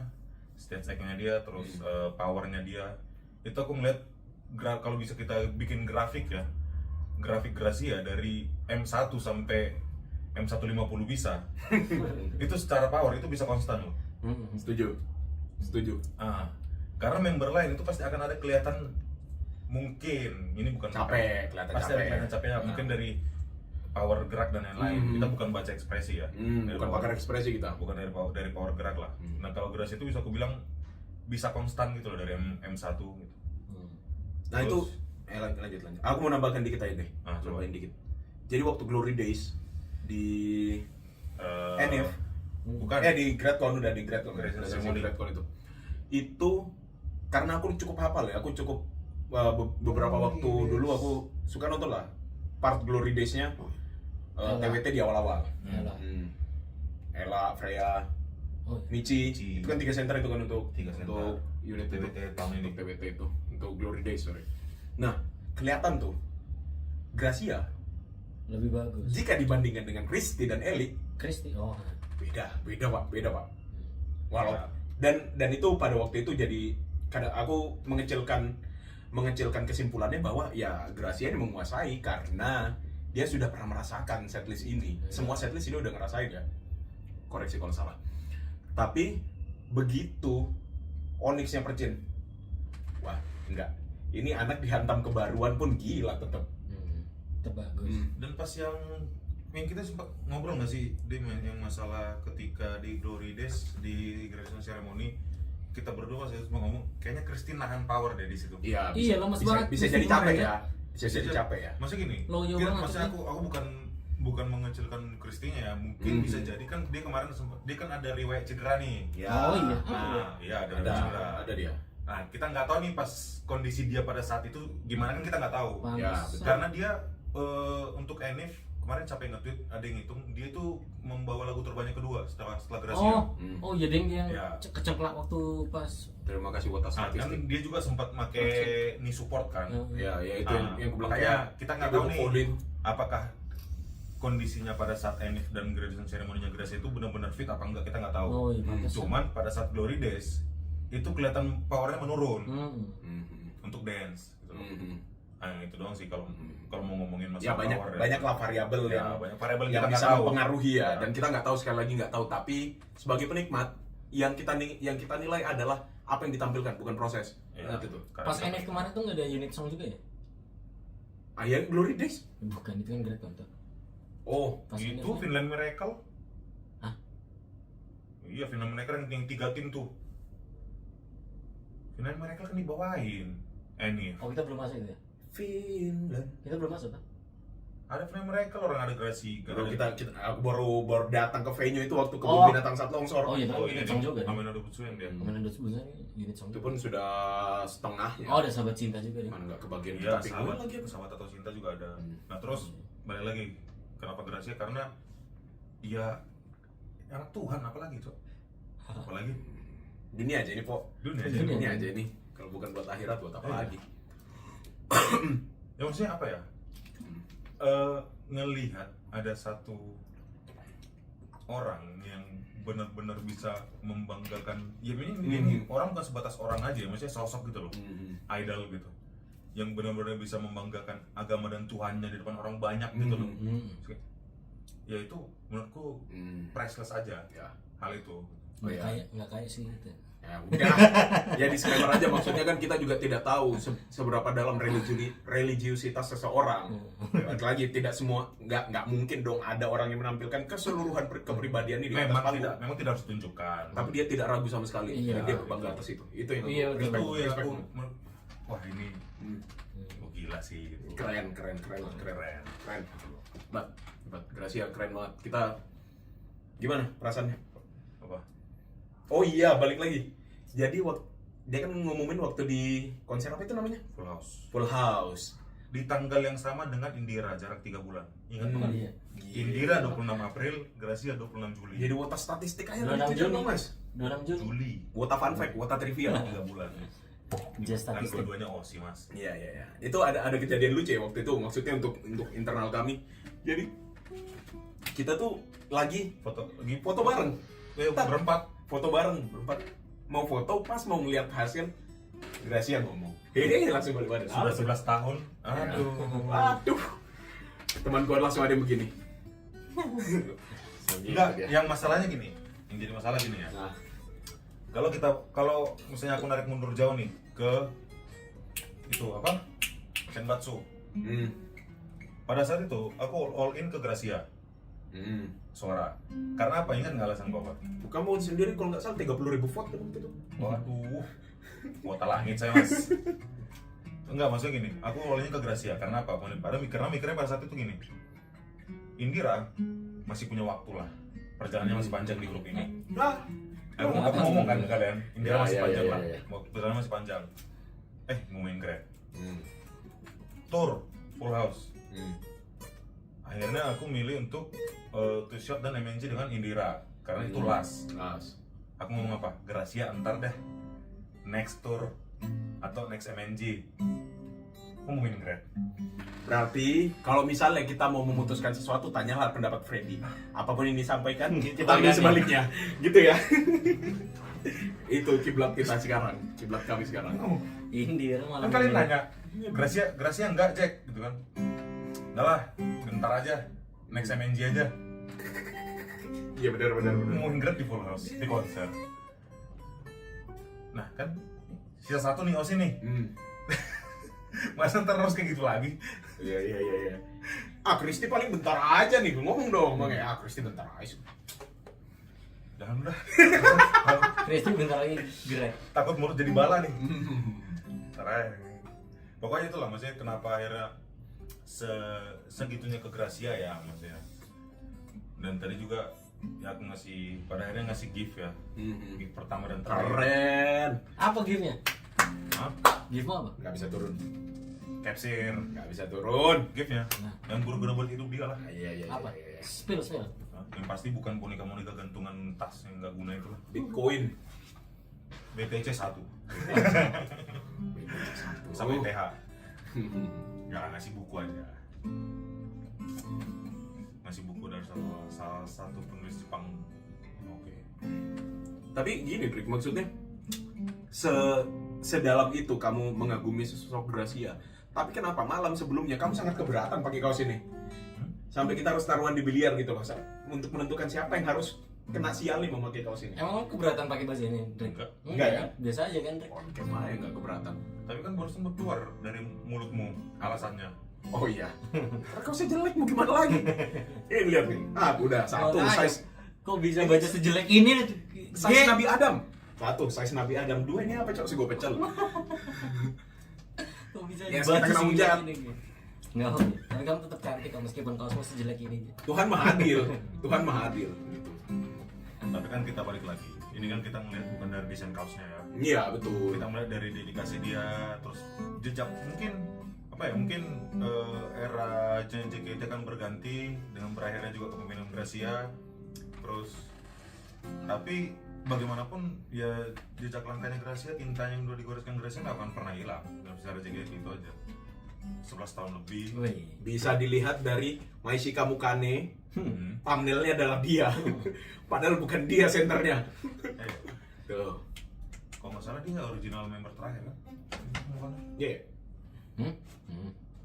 stage act-nya dia, terus powernya dia. Itu aku ngeliat kalau bisa kita bikin grafik ya, grafik Gracia dari M1 sampai M150 bisa. Itu secara power itu bisa konstan loh. Setuju. Karena member lain itu pasti akan ada kelihatan, mungkin ini bukan Kelihatan pasti ada kelihatan capeknya, mungkin dari power gerak dan lain-lain. Kita bukan baca ekspresi ya. Bukan pakar ekspresi kita. Bukan dari power gerak lah. Nah kalau Gracia itu bisa aku bilang bisa konstan gitu loh dari M1 gitu. Nah itu, lanjut. Aku mau nambahkan dikit aja deh. Coba. Nambahin dikit. Jadi waktu Glory Days di Enif. Bukan. Di GradCon udah di GradCon. Graduation Udah ceremony. di GradCon itu. Itu karena aku cukup hafal ya, aku cukup beberapa waktu dulu aku suka nonton lah part Glory Days-nya TWT di awal-awal. Yalah. Ella, Freya, Oh, Michi, Michi. itu kan 3 center itu kan untuk 3 center. untuk unit itu. TWT tahun ini. Untuk TWT itu, untuk Glory Days, sorry. Nah, kelihatan tuh Gracia lebih bagus. jika dibandingkan dengan Christy dan Ellie, Kristi, beda Pak. Walau Ya. dan itu pada waktu itu jadi kadang aku mengecilkan kesimpulannya bahwa ya Gracia ini menguasai karena dia sudah pernah merasakan setlist ini. Semua setlist ini udah ngerasain ya. Koreksi kalau salah. Tapi begitu Onyx-nya Percin, wah enggak. Ini anak dihantam kebaruan pun gila tetap. Terbagus. Dan pas yang kita sempat ngobrol nggak sih Dim, yang masalah ketika di Glory Days di graduation ceremony kita berdua saya sempat ngomong kayaknya Christine nahan power deh di situ. Iya, Iya, lemes banget. bisa jadi Mesti capek kemarin, ya. Bisa jadi capek ya. Maksudnya gini, Loyo dia- banget, maksudnya tapi- aku bukan mengecilkan Christine ya, mungkin bisa jadi kan dia kemarin sempat dia kan ada riwayat cedera nih. Ya. Oh, iya. Nah, iya ada Ada, riwayat cedera. ada dia. Nah, kita nggak tahu nih pas kondisi dia pada saat itu gimana kan kita nggak tahu. Pantes. Ya, betul. Karena dia untuk Enif kemarin capek nge-tweet, ada yang ngitung dia tuh membawa lagu terbanyak kedua setelah Gracia. Oh iya ding yang Ya. kecengklak waktu pas. Terima kasih buat Nah, kan statistik. dia juga sempat pakai knee support kan. Ya, itu Nah, yang aku bilang makanya kita nggak tahu nih Odin. apakah kondisinya pada saat Enif dan graduation ceremony-nya Gracia itu benar-benar fit apa enggak, kita nggak tahu. Oh iya pantes. Cuman pada saat Glory Days itu kelihatan powernya menurun untuk dance gitu loh. Nah, itu doang sih kalau mau ngomongin Ya masalah banyak power banyak lah variabel ya, yang banyak variabel yang kita nggak bisa tahu. mempengaruhi ya, Ya. dan kita nggak tahu, sekali lagi nggak tahu. Tapi sebagai penikmat yang kita nilai adalah apa yang ditampilkan, bukan proses. Ya, Ingat itu. karena Pas NF kemarin tuh nggak ada unit song juga ya? Ayah Glory Days. Bukan, itu kan Great Contour. Oh, Pas itu NF-nya. Finland Miracle. Hah? Iya, Finland Miracle yang 3 tim tuh. Finland Miracle kan dibawain Enif. Oh kita belum masuk itu ya? Finland. Kita belum masuk kan? Ada Finland Miracle, orang ada Gracie. Baru aku baru datang ke venue itu waktu kebun Oh. binatang Sat Longsor. Oh iya, Oh, tapi ini unit song juga. Amin ada Butsueng dia. Komandan Dos Bunga unit song Itu juga. pun sudah setengahnya. Oh ada sahabat cinta juga nih. Mana nggak kebagian Iya, tapi sahabat lagi. sahabat atau cinta juga ada. Hmm. Nah, terus balik lagi kenapa Gracia, karena ya anak Tuhan apalagi, Cok. Apalagi Dunia aja ini, Po. dunia aja. Dunia. Ini aja ini. Kalau bukan buat akhirat, buat apa Iya. lagi? Ya maksudnya apa ya? Ngelihat ada satu orang yang benar-benar bisa membanggakan, ya ini orang bukan sebatas orang aja, maksudnya sosok gitu loh, idol gitu, yang benar-benar bisa membanggakan agama dan Tuhannya di depan orang banyak gitu loh. Ya itu menurutku priceless aja Ya. hal itu. Oh, iya. Nggak kayak sih gitu. Ya udah, ya disclaimer aja, maksudnya kan kita juga tidak tahu seberapa dalam religiusitas seseorang. Lagi tidak semua, nggak mungkin dong ada orang yang menampilkan keseluruhan kepribadian ini di atas Memang panggung. tidak harus ditunjukkan. Tapi dia tidak ragu sama sekali. Iya. Dan dia berbangga atas itu. Itu yang Iya, aku respect. itu ya respect. aku, wah ini gila sih gitu. Keren. Bat, Gracia keren banget. Kita gimana perasaannya? Apa? Oh iya, balik lagi. Jadi dia kan ngumumin waktu di konser apa itu namanya? Full House. Full House. Di tanggal yang sama dengan Indira, jarak 3 bulan. Ingat bukan? Iya. Indira 26 April, Gracia 26 Juli. Jadi wota statistik aja 26 Twitter Juni. dong, Mas. 26 Juni. Juli, Wota fun fact, wota trivia. 3 bulan. Just Kan statistik. dua-duanya OSI, Mas. Iya. Itu ada kejadian lucu ya waktu itu, maksudnya untuk internal kami. Jadi kita tuh lagi foto bareng. Berempat. Foto bareng, berempat. Mau foto, pas mau ngeliat hasil, Gracia ngomong. Hehehe, langsung balik badan. Sudah 11 tahun. Aduh. Teman gua langsung ada yang begini. Enggak, yang masalahnya gini. Yang jadi masalah gini ya. Nah, Kalau misalnya aku narik mundur jauh nih ke itu apa? Senbatsu. Pada saat itu aku all in ke Gracia suara. Karena apa? Ingat nggak alasan gua apa? kamu sendiri kalau nggak salah 30.000 vote kan waktu itu. Waduh, kuota langit saya mas. Enggak, maksudnya gini, aku awalnya ke Gracia karena apa? Karena mikirnya pada saat itu gini, Indira masih punya waktu lah perjalanannya masih panjang di grup ini. Nah, Aku ngomong kan ke kalian, Indira Ya, masih ya, panjang ya, lah. ya. Perjalanan masih panjang. Ngomongin Grab. Hmm. Tour full house. Hmm. Akhirnya aku milih untuk Two Shot dan MNG dengan Indira karena itu last. Aku ngomong apa? Gracia entar deh. Next tour atau next MNG. Ngomongin Grab. Berarti kalau misalnya kita mau memutuskan sesuatu, tanyalah pendapat Freddy. Apapun yang disampaikan, kita Kita ambil ganti. sebaliknya, gitu ya. Itu kiblat kita sekarang, kiblat kami sekarang. Indira malah Kan kalian milih. nanya, Gracia enggak Jack gitu kan? Udah lah, bentar aja. Next MNG aja. Iya benar. Ngomongin Grab di full house, di konser. Nah kan, sisa satu nih Osi nih. Masa ntar harus kayak gitu lagi? Iya. Kristi paling bentar aja nih, ngomong dong, Bang ya. Kristi bentar aja. Jangan udah. Kristi bentar lagi Grab. Takut mulut jadi bala nih. Ntar aja. Pokoknya itulah maksudnya kenapa akhirnya segitunya ke Gracia ya maksudnya. Dan tadi juga ya aku pada akhirnya ngasih gift ya. Gift pertama dan terakhir. Keren. Apa giftnya? Hah? Gift apa? Nggak bisa turun. Capsir. Nggak bisa turun. Giftnya. Nah. Yang guna-guna buat hidup dia lah. Iya. Apa? Spill. Yang pasti bukan boneka-boneka gantungan tas yang nggak guna itu lah. Bitcoin. BTC 1 sampai TH. Jangan ngasih buku aja. Ngasih buku dari salah satu penulis Jepang. Oke. Tapi gini, Drik, maksudnya sedalam itu kamu mengagumi sosok Gracia. Tapi kenapa malam sebelumnya kamu sangat keberatan pakai kaos ini? Sampai kita harus taruhan di biliar gitu loh, untuk menentukan siapa yang harus kena sial nih memakai kaos ini. Emang keberatan pakai baju ini, Drake? Enggak ya? Biasa aja kan, Drake? Kayak mana yang nggak keberatan? Tapi kan baru sempat keluar dari mulutmu alasannya. Oh iya. Karena kaosnya jelek mau gimana lagi? Ini lihat nih. Udah satu Makanya, size kok bisa baca sejelek ini? size Nabi Adam. Satu size Nabi Adam. Dua ini apa cok? Si gue pecel. Kok bisa Ya, baca kita kena sejelek hujat. ini? Nggak apa, tapi kamu tetap cantik kok meskipun kaosmu sejelek ini. Tuhan maha adil. Tuhan maha adil. Gitu. Tapi kan kita balik lagi. Ini kan kita melihat bukan dari desain kaosnya ya. Iya betul. Kita melihat dari dedikasi dia, terus jejak mungkin mungkin era JKT akan berganti dengan berakhirnya juga kepemimpinan Gracia. Terus tapi bagaimanapun ya jejak langkahnya Gracia, tinta yang udah digoreskan Gracia nggak akan pernah hilang dalam sejarah JKT itu aja. 11 tahun lebih. Wih. Bisa dilihat dari Maishika Mukane. Thumbnailnya adalah dia. Padahal bukan dia senternya. Tuh. Kalau nggak salah dia original member terakhir kan? Iya.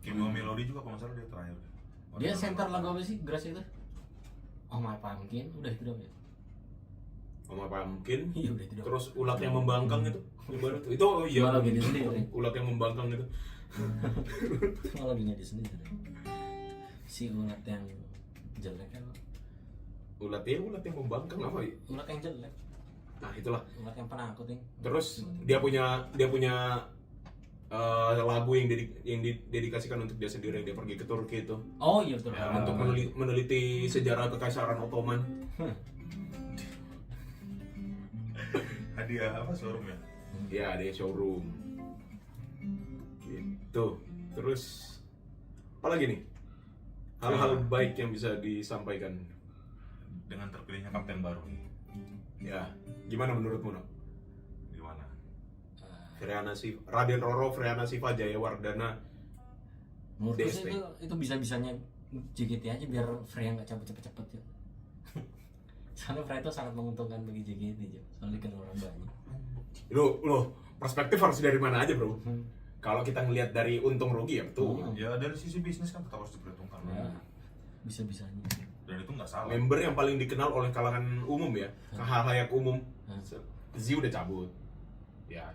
Kimio Melody juga kalau nggak salah dia terakhir. Dia center lagu apa sih, Grace itu? Oh My Pumpkin, udah itu dong ya? Sama apa mungkin? Iya udah itu dong. Terus ulat yang membangkang itu. Gimana tuh? Itu oh iya. Cuma lagu dia sendiri. Ulat yang membangkang itu. Cuma lagunya dia sendiri. Si ulat yang jelek kan? Ulat yang membangkang apa ya? Ulat yang jelek. Nah, itulah. Ulat yang penakut nih. Terus dia punya lagu yang didedikasikan untuk dia sendiri, yang dia pergi ke Turki itu. Oh iya betul. Ya, Untuk meneliti sejarah kekaisaran Ottoman. Hadiah apa showroom ya? Ya, dia showroom. Gitu. Terus apa lagi nih? Hal-hal baik yang bisa disampaikan. Dengan terpilihnya kapten baru nih. Ya, gimana menurutmu, Nok? Gimana? Raden Roro, Freana Siva, Jayawardana. Menurutku DSP. sih itu bisa-bisanya JKT aja biar Freya nggak cabut cepet-cepet ya. Soalnya Freya itu sangat menguntungkan bagi JKT ya. Soalnya dikenal orang banyak. Loh, perspektif harus dari mana aja, Bro? Kalau kita ngelihat dari untung rugi ya betul. Ya dari sisi bisnis kan tetap harus diperhitungkan. Ya, bisa-bisanya. Dan itu nggak salah. Member yang paling dikenal oleh kalangan umum ya, halayak umum. Zi udah cabut. Ya,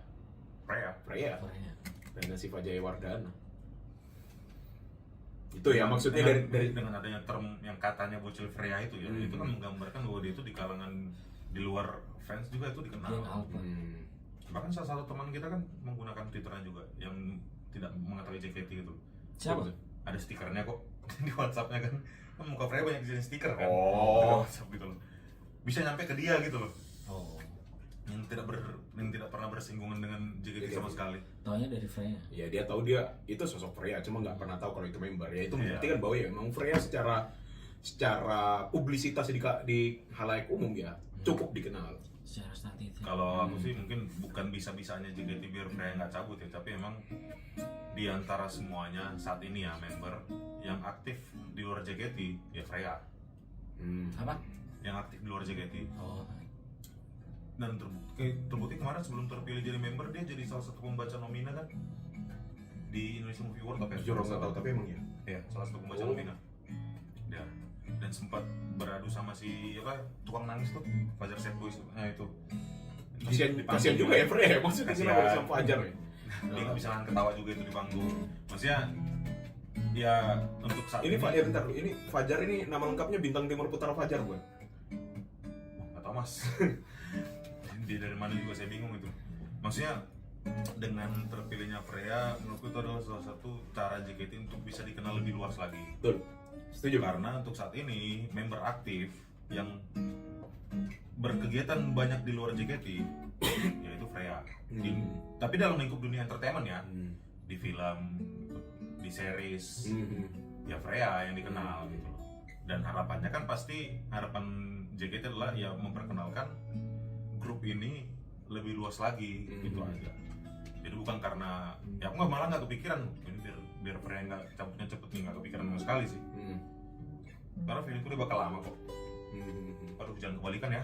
Freya. Freya. Dan Siva Jayawardana. Itu ya maksudnya dari dengan adanya term yang katanya bocil Freya itu ya, itu kan menggambarkan bahwa dia itu di kalangan di luar fans juga itu dikenal. Dia alpha. Bahkan salah satu teman kita kan menggunakan Twitternya juga yang tidak mengetahui JKT gitu. Siapa? Ada stikernya kok di WhatsAppnya kan. Muka Freya banyak dijadiin stiker kan. Oh. Di WhatsApp gitu loh. bisa nyampe ke dia gitu loh. Oh, Yang tidak pernah bersinggungan dengan JKT sama sekali. taunya dari Freya. Ya dia tahu dia itu sosok Freya, cuma nggak pernah tahu kalau itu member. Ya itu Iya. membuktikan bahwa ya memang Freya secara publisitas di halayak umum ya cukup dikenal. Secara statistik. Kalau aku sih mungkin bukan bisa-bisanya JKT biar Freya nggak cabut ya, tapi emang di antara semuanya saat ini ya member yang aktif di luar JKT ya Freya. Apa? Yang aktif di luar JKT. Oh, Dan terbukti kemarin sebelum terpilih jadi member dia jadi salah satu pembaca nomina kan di Indonesia Movie World apa ya? Jujur nggak tahu tapi emang ya. Ya, salah satu pembaca Oh. nomina. Ya. Dan sempat beradu sama si apa tukang nangis tuh Fajar Sad Boys. Nah itu. Kasian juga ya Freya, maksudnya Kasian. kenapa sama Fajar ya? Dia nggak bisa nahan ketawa juga itu di panggung. Maksudnya ya untuk saat Ini Fajar bentar lu, ini Fajar ini nama lengkapnya Bintang Timur Putra Fajar bukan? nggak tahu mas. Dia dari mana juga saya bingung itu. Maksudnya dengan terpilihnya Freya menurutku itu adalah salah satu cara JKT untuk bisa dikenal lebih luas lagi. Betul. Setuju kan? Karena untuk saat ini member aktif yang berkegiatan banyak di luar JKT yaitu Freya. Tapi dalam lingkup dunia entertainment ya, di film, di series, ya Freya yang dikenal gitu loh. Dan harapannya kan pasti harapan JKT adalah ya memperkenalkan grup ini lebih luas lagi gitu aja. Jadi bukan karena ya aku malah nggak kepikiran ini biar Freya nggak cabutnya cepet nih, nggak kepikiran sama sekali sih. Karena filmku udah bakal lama kok. Aduh jangan kebalikan ya.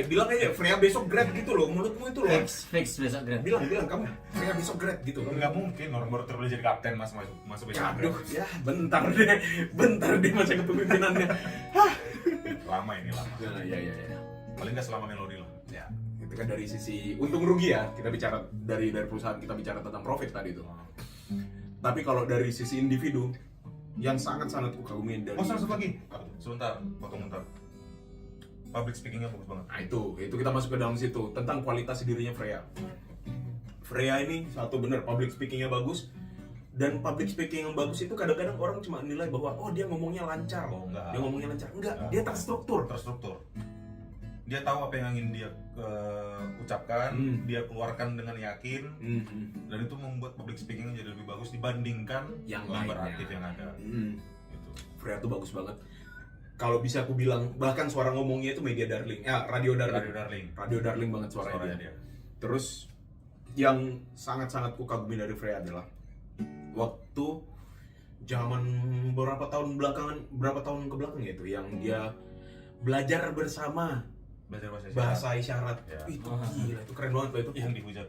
Bilang aja Freya besok grad gitu loh, mulutmu itu loh. fix besok grand. Bilang kamu Freya besok grad gitu loh. Nggak mungkin orang baru terpilih jadi kapten masuk besok. Aduh, ya bentar deh masa kepemimpinannya. Lama ini lama. Nah, ya. Paling nggak selama melodi lah. Ya, itu kan dari sisi untung rugi ya. Kita bicara dari perusahaan, kita bicara tentang profit tadi itu. Tapi kalau dari sisi individu yang sangat-sangat kukagumin dari Satu lagi. Sebentar, potong bentar. Public speakingnya bagus banget. Nah itu kita masuk ke dalam situ tentang kualitas dirinya Freya. Freya ini satu bener public speakingnya bagus, dan public speaking yang bagus itu kadang-kadang orang cuma nilai bahwa oh dia ngomongnya lancar, Oh, enggak. dia ngomongnya lancar, enggak, Enggak. dia terstruktur. Dia tahu apa yang ingin dia ucapkan, dia keluarkan dengan yakin, dan itu membuat public speakingnya jadi lebih bagus dibandingkan Yang member lainnya. aktif yang ada. Gitu. Freya tuh bagus banget. Kalau bisa aku bilang bahkan suara ngomongnya itu media darling, radio darling banget suaranya dia. dia. Terus yang sangat-sangat kukagumi dari Freya adalah waktu zaman berapa tahun kebelakang ya itu yang dia belajar bersama Belajar bahasa isyarat. Ya. Itu gila, itu keren banget Pak, itu. Yang dihujat.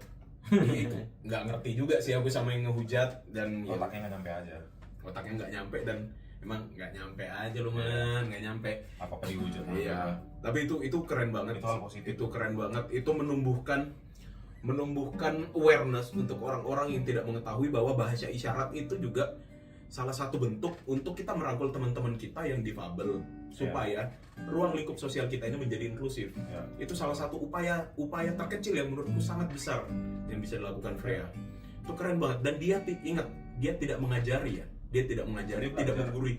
Itu nggak ngerti juga sih aku sama yang ngehujat, dan ya, Otaknya nggak nyampe aja. otaknya nggak nyampe, dan emang nggak nyampe aja loh man, nggak nyampe. Apa dihujat? Iya, tapi itu keren banget. Itu hal positif. Itu keren banget. Itu menumbuhkan awareness untuk orang-orang yang tidak mengetahui bahwa bahasa isyarat itu juga salah satu bentuk untuk kita merangkul teman-teman kita yang difabel supaya ruang lingkup sosial kita ini menjadi inklusif. Ya. Itu salah satu upaya terkecil yang menurutku sangat besar yang bisa dilakukan Freya. Itu keren banget, dan dia ingat, dia tidak mengajari ya. Dia tidak mengajari, Dia tidak belajar. menggurui.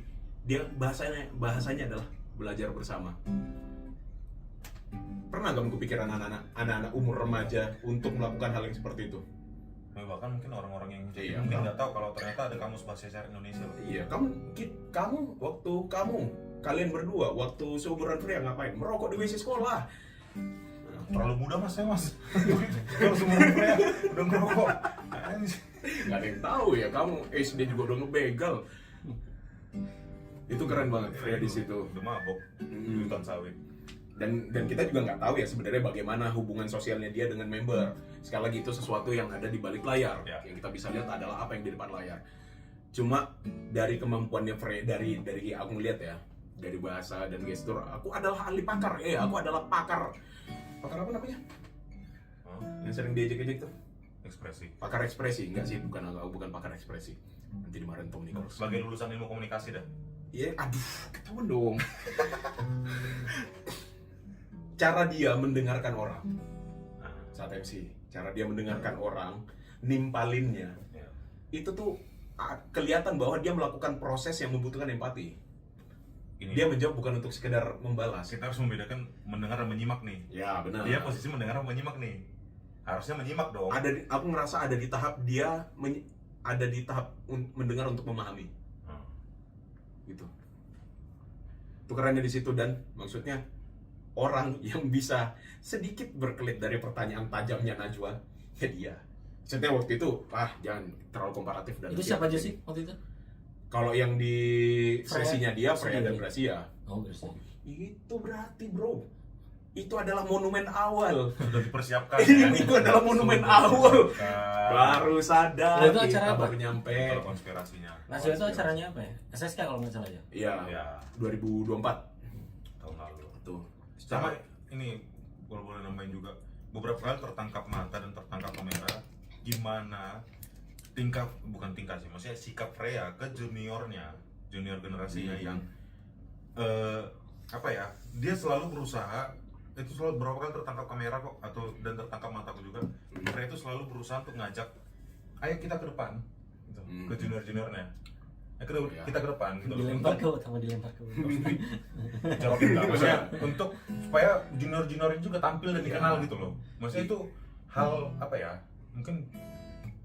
Dia bahasanya adalah belajar bersama. Pernah gak kepikiran anak-anak umur remaja untuk melakukan hal yang seperti itu? Bahkan mungkin orang-orang yang Iya, mungkin kan. nggak tahu kalau ternyata ada kamus bahasa isyarat Indonesia loh. Iya, kalian berdua waktu seumuran Freya ngapain? Merokok di WC sekolah. Terlalu muda mas ya mas. Kalau semua ya udah ngerokok. Gak ada yang tahu ya, kamu SD juga udah ngebegal. Itu keren banget Freya di situ. Udah mabok. Mm. Hutan sawit. Dan kita juga nggak tahu ya sebenarnya bagaimana hubungan sosialnya dia dengan member. Sekali lagi itu sesuatu yang ada di balik layar. Ya. Yang kita bisa lihat adalah apa yang di depan layar. Cuma dari kemampuannya Freya, dari aku ngeliat ya, dari bahasa dan gestur, aku adalah ahli pakar. Aku adalah pakar apa namanya? Oh, Yang sering diejek-ejek tuh. ekspresi. Pakar ekspresi, enggak sih, bukan pakar ekspresi. Nanti dimarahin Tom Nichols. Sebagai lulusan ilmu komunikasi dah. Iya, aduh, ketahuan dong. Cara dia mendengarkan orang saat MC, cara dia mendengarkan orang, nimpalinnya, Ya. itu tuh kelihatan bahwa dia melakukan proses yang membutuhkan empati. ini Dia menjawab bukan untuk sekedar membalas. kita harus membedakan mendengar dan menyimak nih. Ya benar. Dia posisi mendengar dan menyimak nih. Harusnya menyimak dong. Aku ngerasa ada di tahap dia ada di tahap mendengar untuk memahami. Gitu. Itu kerennya di situ, dan maksudnya orang yang bisa sedikit berkelit dari pertanyaan tajamnya Najwa, ya dia. Maksudnya waktu itu, jangan terlalu komparatif dan Itu siapa aja sih waktu itu? Kalau yang di Freya sesinya dia, Freya dan sendiri. Gracia. Oh, Gracia. Itu berarti bro, itu adalah monumen awal. Sudah dipersiapkan. Itu adalah monumen awal. Baru sadar, Nah, itu acara kita apa? baru nyampe. Kalau konspirasinya. Najwa itu acaranya apa ya? SSK kalau nggak salah ya? Iya, Ya, 2024. tahun lalu. Tuh. Sama ini kalau boleh nambahin juga, beberapa kali tertangkap mata dan tertangkap kamera gimana bukan tingkah sih, maksudnya sikap Freya ke junior generasinya yang apa ya, dia selalu berusaha, itu selalu beberapa kali tertangkap kamera kok, dan tertangkap mataku juga. Freya itu selalu berusaha untuk ngajak, ayo kita ke depan gitu, ke juniornya. Kita ke depan gitu. Dilempar ke sama dilempar ke. Jawabin lah, maksudnya untuk supaya junior-junior juga tampil dan dikenal gitu loh. Maksudnya itu hal apa ya, mungkin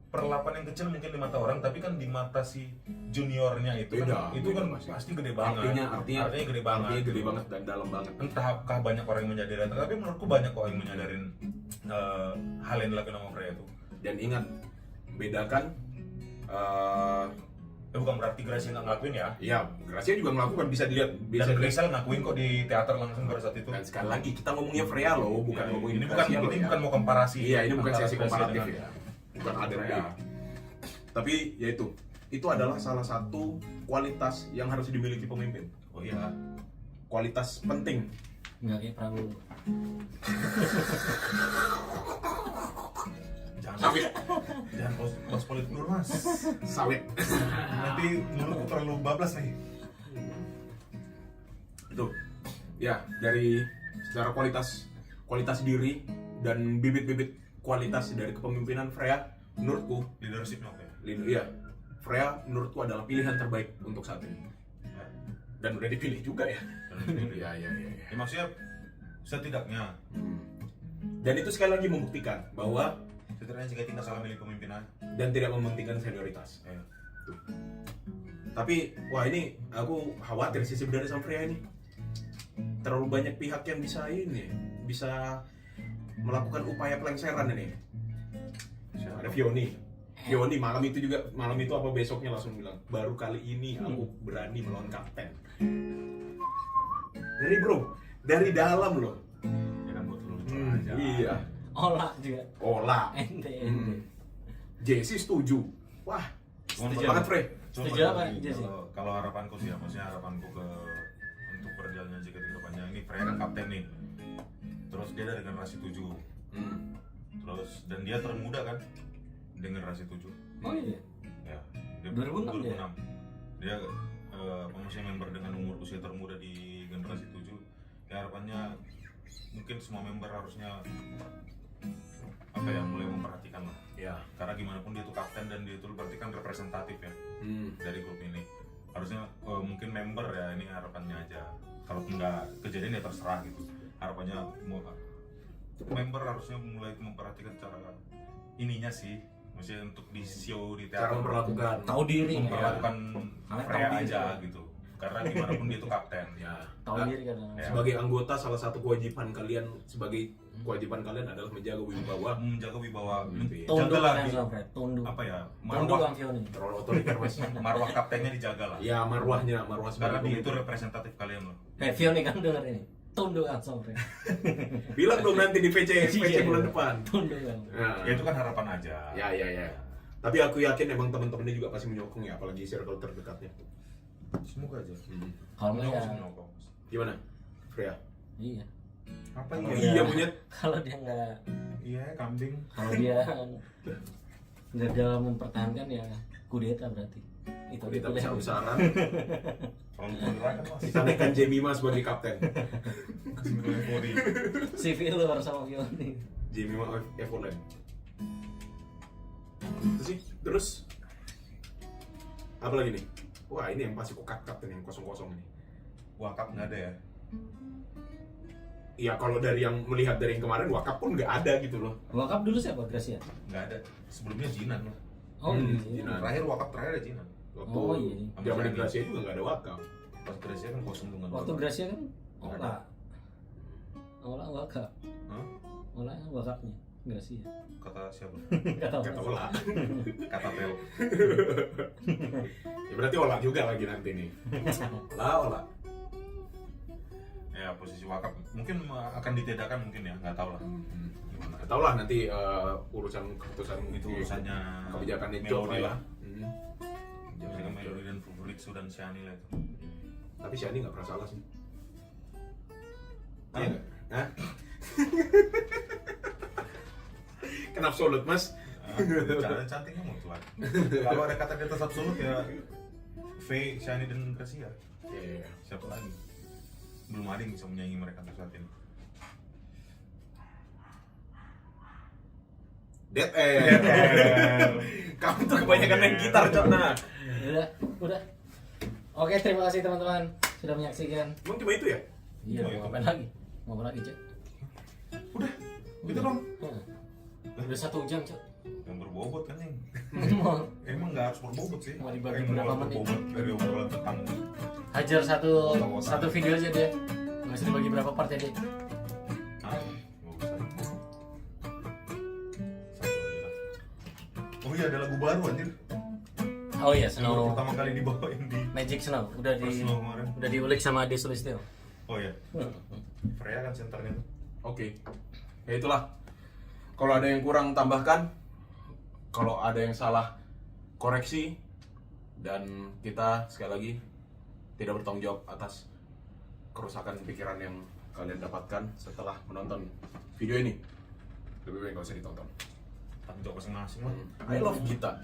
perlapan yang kecil mungkin di mata orang, tapi kan di mata si juniornya itu Beda, kan, itu kan masih. pasti gede banget. Artinya gede banget. Artinya gede banget dan dalam banget. Entahkah banyak orang yang menyadari, tapi menurutku banyak kok yang menyadarin hal yang dilakukan sama Freya itu. Dan ingat, bedakan Bukan berarti Gracia nggak ngelakuin ya. iya, Gracia juga melakukan, bisa dilihat, Dan Gracia ngakuin kok di teater langsung pada saat itu. Dan sekali lagi kita ngomongnya Freya loh, bukan Ya, ngomongin ini Gracia loh, ini ya. bukan mau komparasi. Iya, ini bukan antara sesi Gracia komparatif dengan ya, bukan ada Freya. Tapi ya itu adalah salah satu kualitas yang harus dimiliki pemimpin. Oh iya. Kualitas penting. Nggak kayak Prabowo. Jangan pos politik dulu mas. Sawit. Nanti mulutku terlalu bablas nih. Itu ya, dari secara kualitas diri dan bibit-bibit kualitas dari kepemimpinan Freya, menurutku Leadershipnya oke. iya, Freya menurutku adalah pilihan terbaik untuk saat ini, dan udah dipilih juga ya. Iya. Ya maksudnya setidaknya Dan itu sekali lagi membuktikan bahwa jika tidak salah milih pemimpinan. dan tidak mementingkan senioritas. Ya. Tuh. Tapi wah, ini aku khawatir sih sebenarnya sama Freya ini. Terlalu banyak pihak yang bisa melakukan upaya pelengseran ini. Ada Fioni malam itu apa besoknya langsung bilang, baru kali ini aku berani melawan kapten. Jadi bro, dari dalam loh. Ya kan buat lucu aja. Iya. Olah juga. Olah. Ente. Jesse setuju. Wah, setuju banget Frey. Setuju apa, Jesse? Kalau harapanku sih ya, maksudnya harapanku untuk perjalanan JKT ke depannya, ini Freya kan kapten nih. Terus dia dari generasi 7. Terus dan dia termuda kan di generasi 7. Oh iya. Ya, dia 2006 dia? Dia maksudnya member dengan umur usia termuda di generasi 7. Ya harapannya mungkin semua member harusnya apa ya, mulai memperhatikan lah. Ya. Karena gimana pun dia tuh kapten dan dia tuh berarti kan representatif ya dari grup ini. Harusnya mungkin member ya, ini harapannya aja. Kalau nggak kejadian ya terserah gitu. Harapannya member harusnya mulai memperhatikan cara ininya sih, maksudnya untuk di show di Cara teater memperlakukan. Tahu diri. memperlakukan Karena Freya tahu diri. aja gitu. Karena gimana pun dia tuh kapten. Ya. Tahu diri kan. Ya. Sebagai anggota, salah satu kewajiban kalian adalah menjaga wibawa. Menjaga wibawa, Tunduk jagalah kan sampai tunduk. apa ya, Tunduk marwah Bang Fioni. Terlalu otoriter mas. marwah kaptennya dijaga lah. Ya, marwah Karena sebagai dia itu pemimpin. representatif kalian loh. Fioni kan denger ini. Tunduk kan sampai. Bilang dong nanti di PC Iya. bulan depan. Tunduk kan. Nah. Ya itu kan harapan aja. Ya. Tapi aku yakin emang teman-temannya juga pasti menyokong ya, apalagi circle terdekatnya. Semoga aja. Kalau Menyokong ya, sih, menyokong. Gimana, Freya? iya. Apa Oh, iya? Iya punya. Kalau dia nggak, Iya, kambing. kalau dia gagal mempertahankan ya kudeta berarti. Itu Kita besar-besaran. Kalau mau dirangkan mas. Kita naikkan Jemima sebagai kapten. CV lu harus sama Fioni. Jemima Evolen. Itu sih. Terus apa lagi nih? Wah, ini yang pasti kok kapten yang kosong-kosong ini. Wakaf nggak ada ya? Ya kalau dari yang melihat dari yang kemarin wakaf pun nggak ada gitu loh. Wakaf dulu siapa? Gracia? Nggak ada. Sebelumnya Jinan lah. Oh iya. Jinan. Terakhir wakaf terakhir ada Jinan. Waktu Oh iya. zaman di Gracia juga nggak ada wakaf. Pas Gracia kan kosong tuh nggak Waktu ada. Gracia kan Nggak ada. Ola wakaf. Hah? Ola wakafnya Gracia. Kata siapa? Enggak tahu. Kata olah. Kata Teo. Ya berarti olah juga lagi nanti nih. Olah. Ya posisi wakaf mungkin akan ditiadakan mungkin ya, nggak tahu lah. Gimana? Nggak tahu lah nanti urusan keputusan Itu urusannya kebijakannya Melody Joe lah ya. lah. Hmm. Jadi kan Melody dan Favoritsu dan Shani lah itu. Tapi Shani nggak pernah salah sih. Iya Iya. Hah? Kenapa absolut mas? Cara cantiknya mutlak. Kalau ada kata di atas absolut ya V, Shani dan Gracia. Iya. Siapa lagi? Belum ada yang bisa menyaingi mereka untuk saat ini. Dead Air. Kamu tuh kebanyakan main gitar, Cok. Nah, Udah. Oke, terima kasih teman-teman sudah menyaksikan. emang cuma itu ya? Iya, Oh, mau itu. ngapain lagi? Mau apa lagi, Cek? Udah, itu dong. Udah 1 jam, Cek. Yang berbobot kan yang. Mau Emang nggak harus berbobot sih. Mau dibagi Emang berapa harus menit? berbobot dari obrolan tentang hajar satu video aja dia. Nggak usah dibagi berapa part ya, Dek. nggak usah. Satu aja lah. Oh iya ada lagu baru anjir. Oh iya, Yang Snow baru pertama kali dibawain di Magic Snow First Snow kemarin. udah diulik sama Ade Sulistyo. Oh iya. Freya kan senternya tuh. Oke. Ya itulah. Kalau ada yang kurang tambahkan. Kalau ada yang salah koreksi. Dan kita sekali lagi tidak bertanggung jawab atas kerusakan pikiran yang kalian dapatkan setelah menonton video ini. Lebih baik gak usah ditonton. Tanggung jawab masing-masing lah. I love Gita.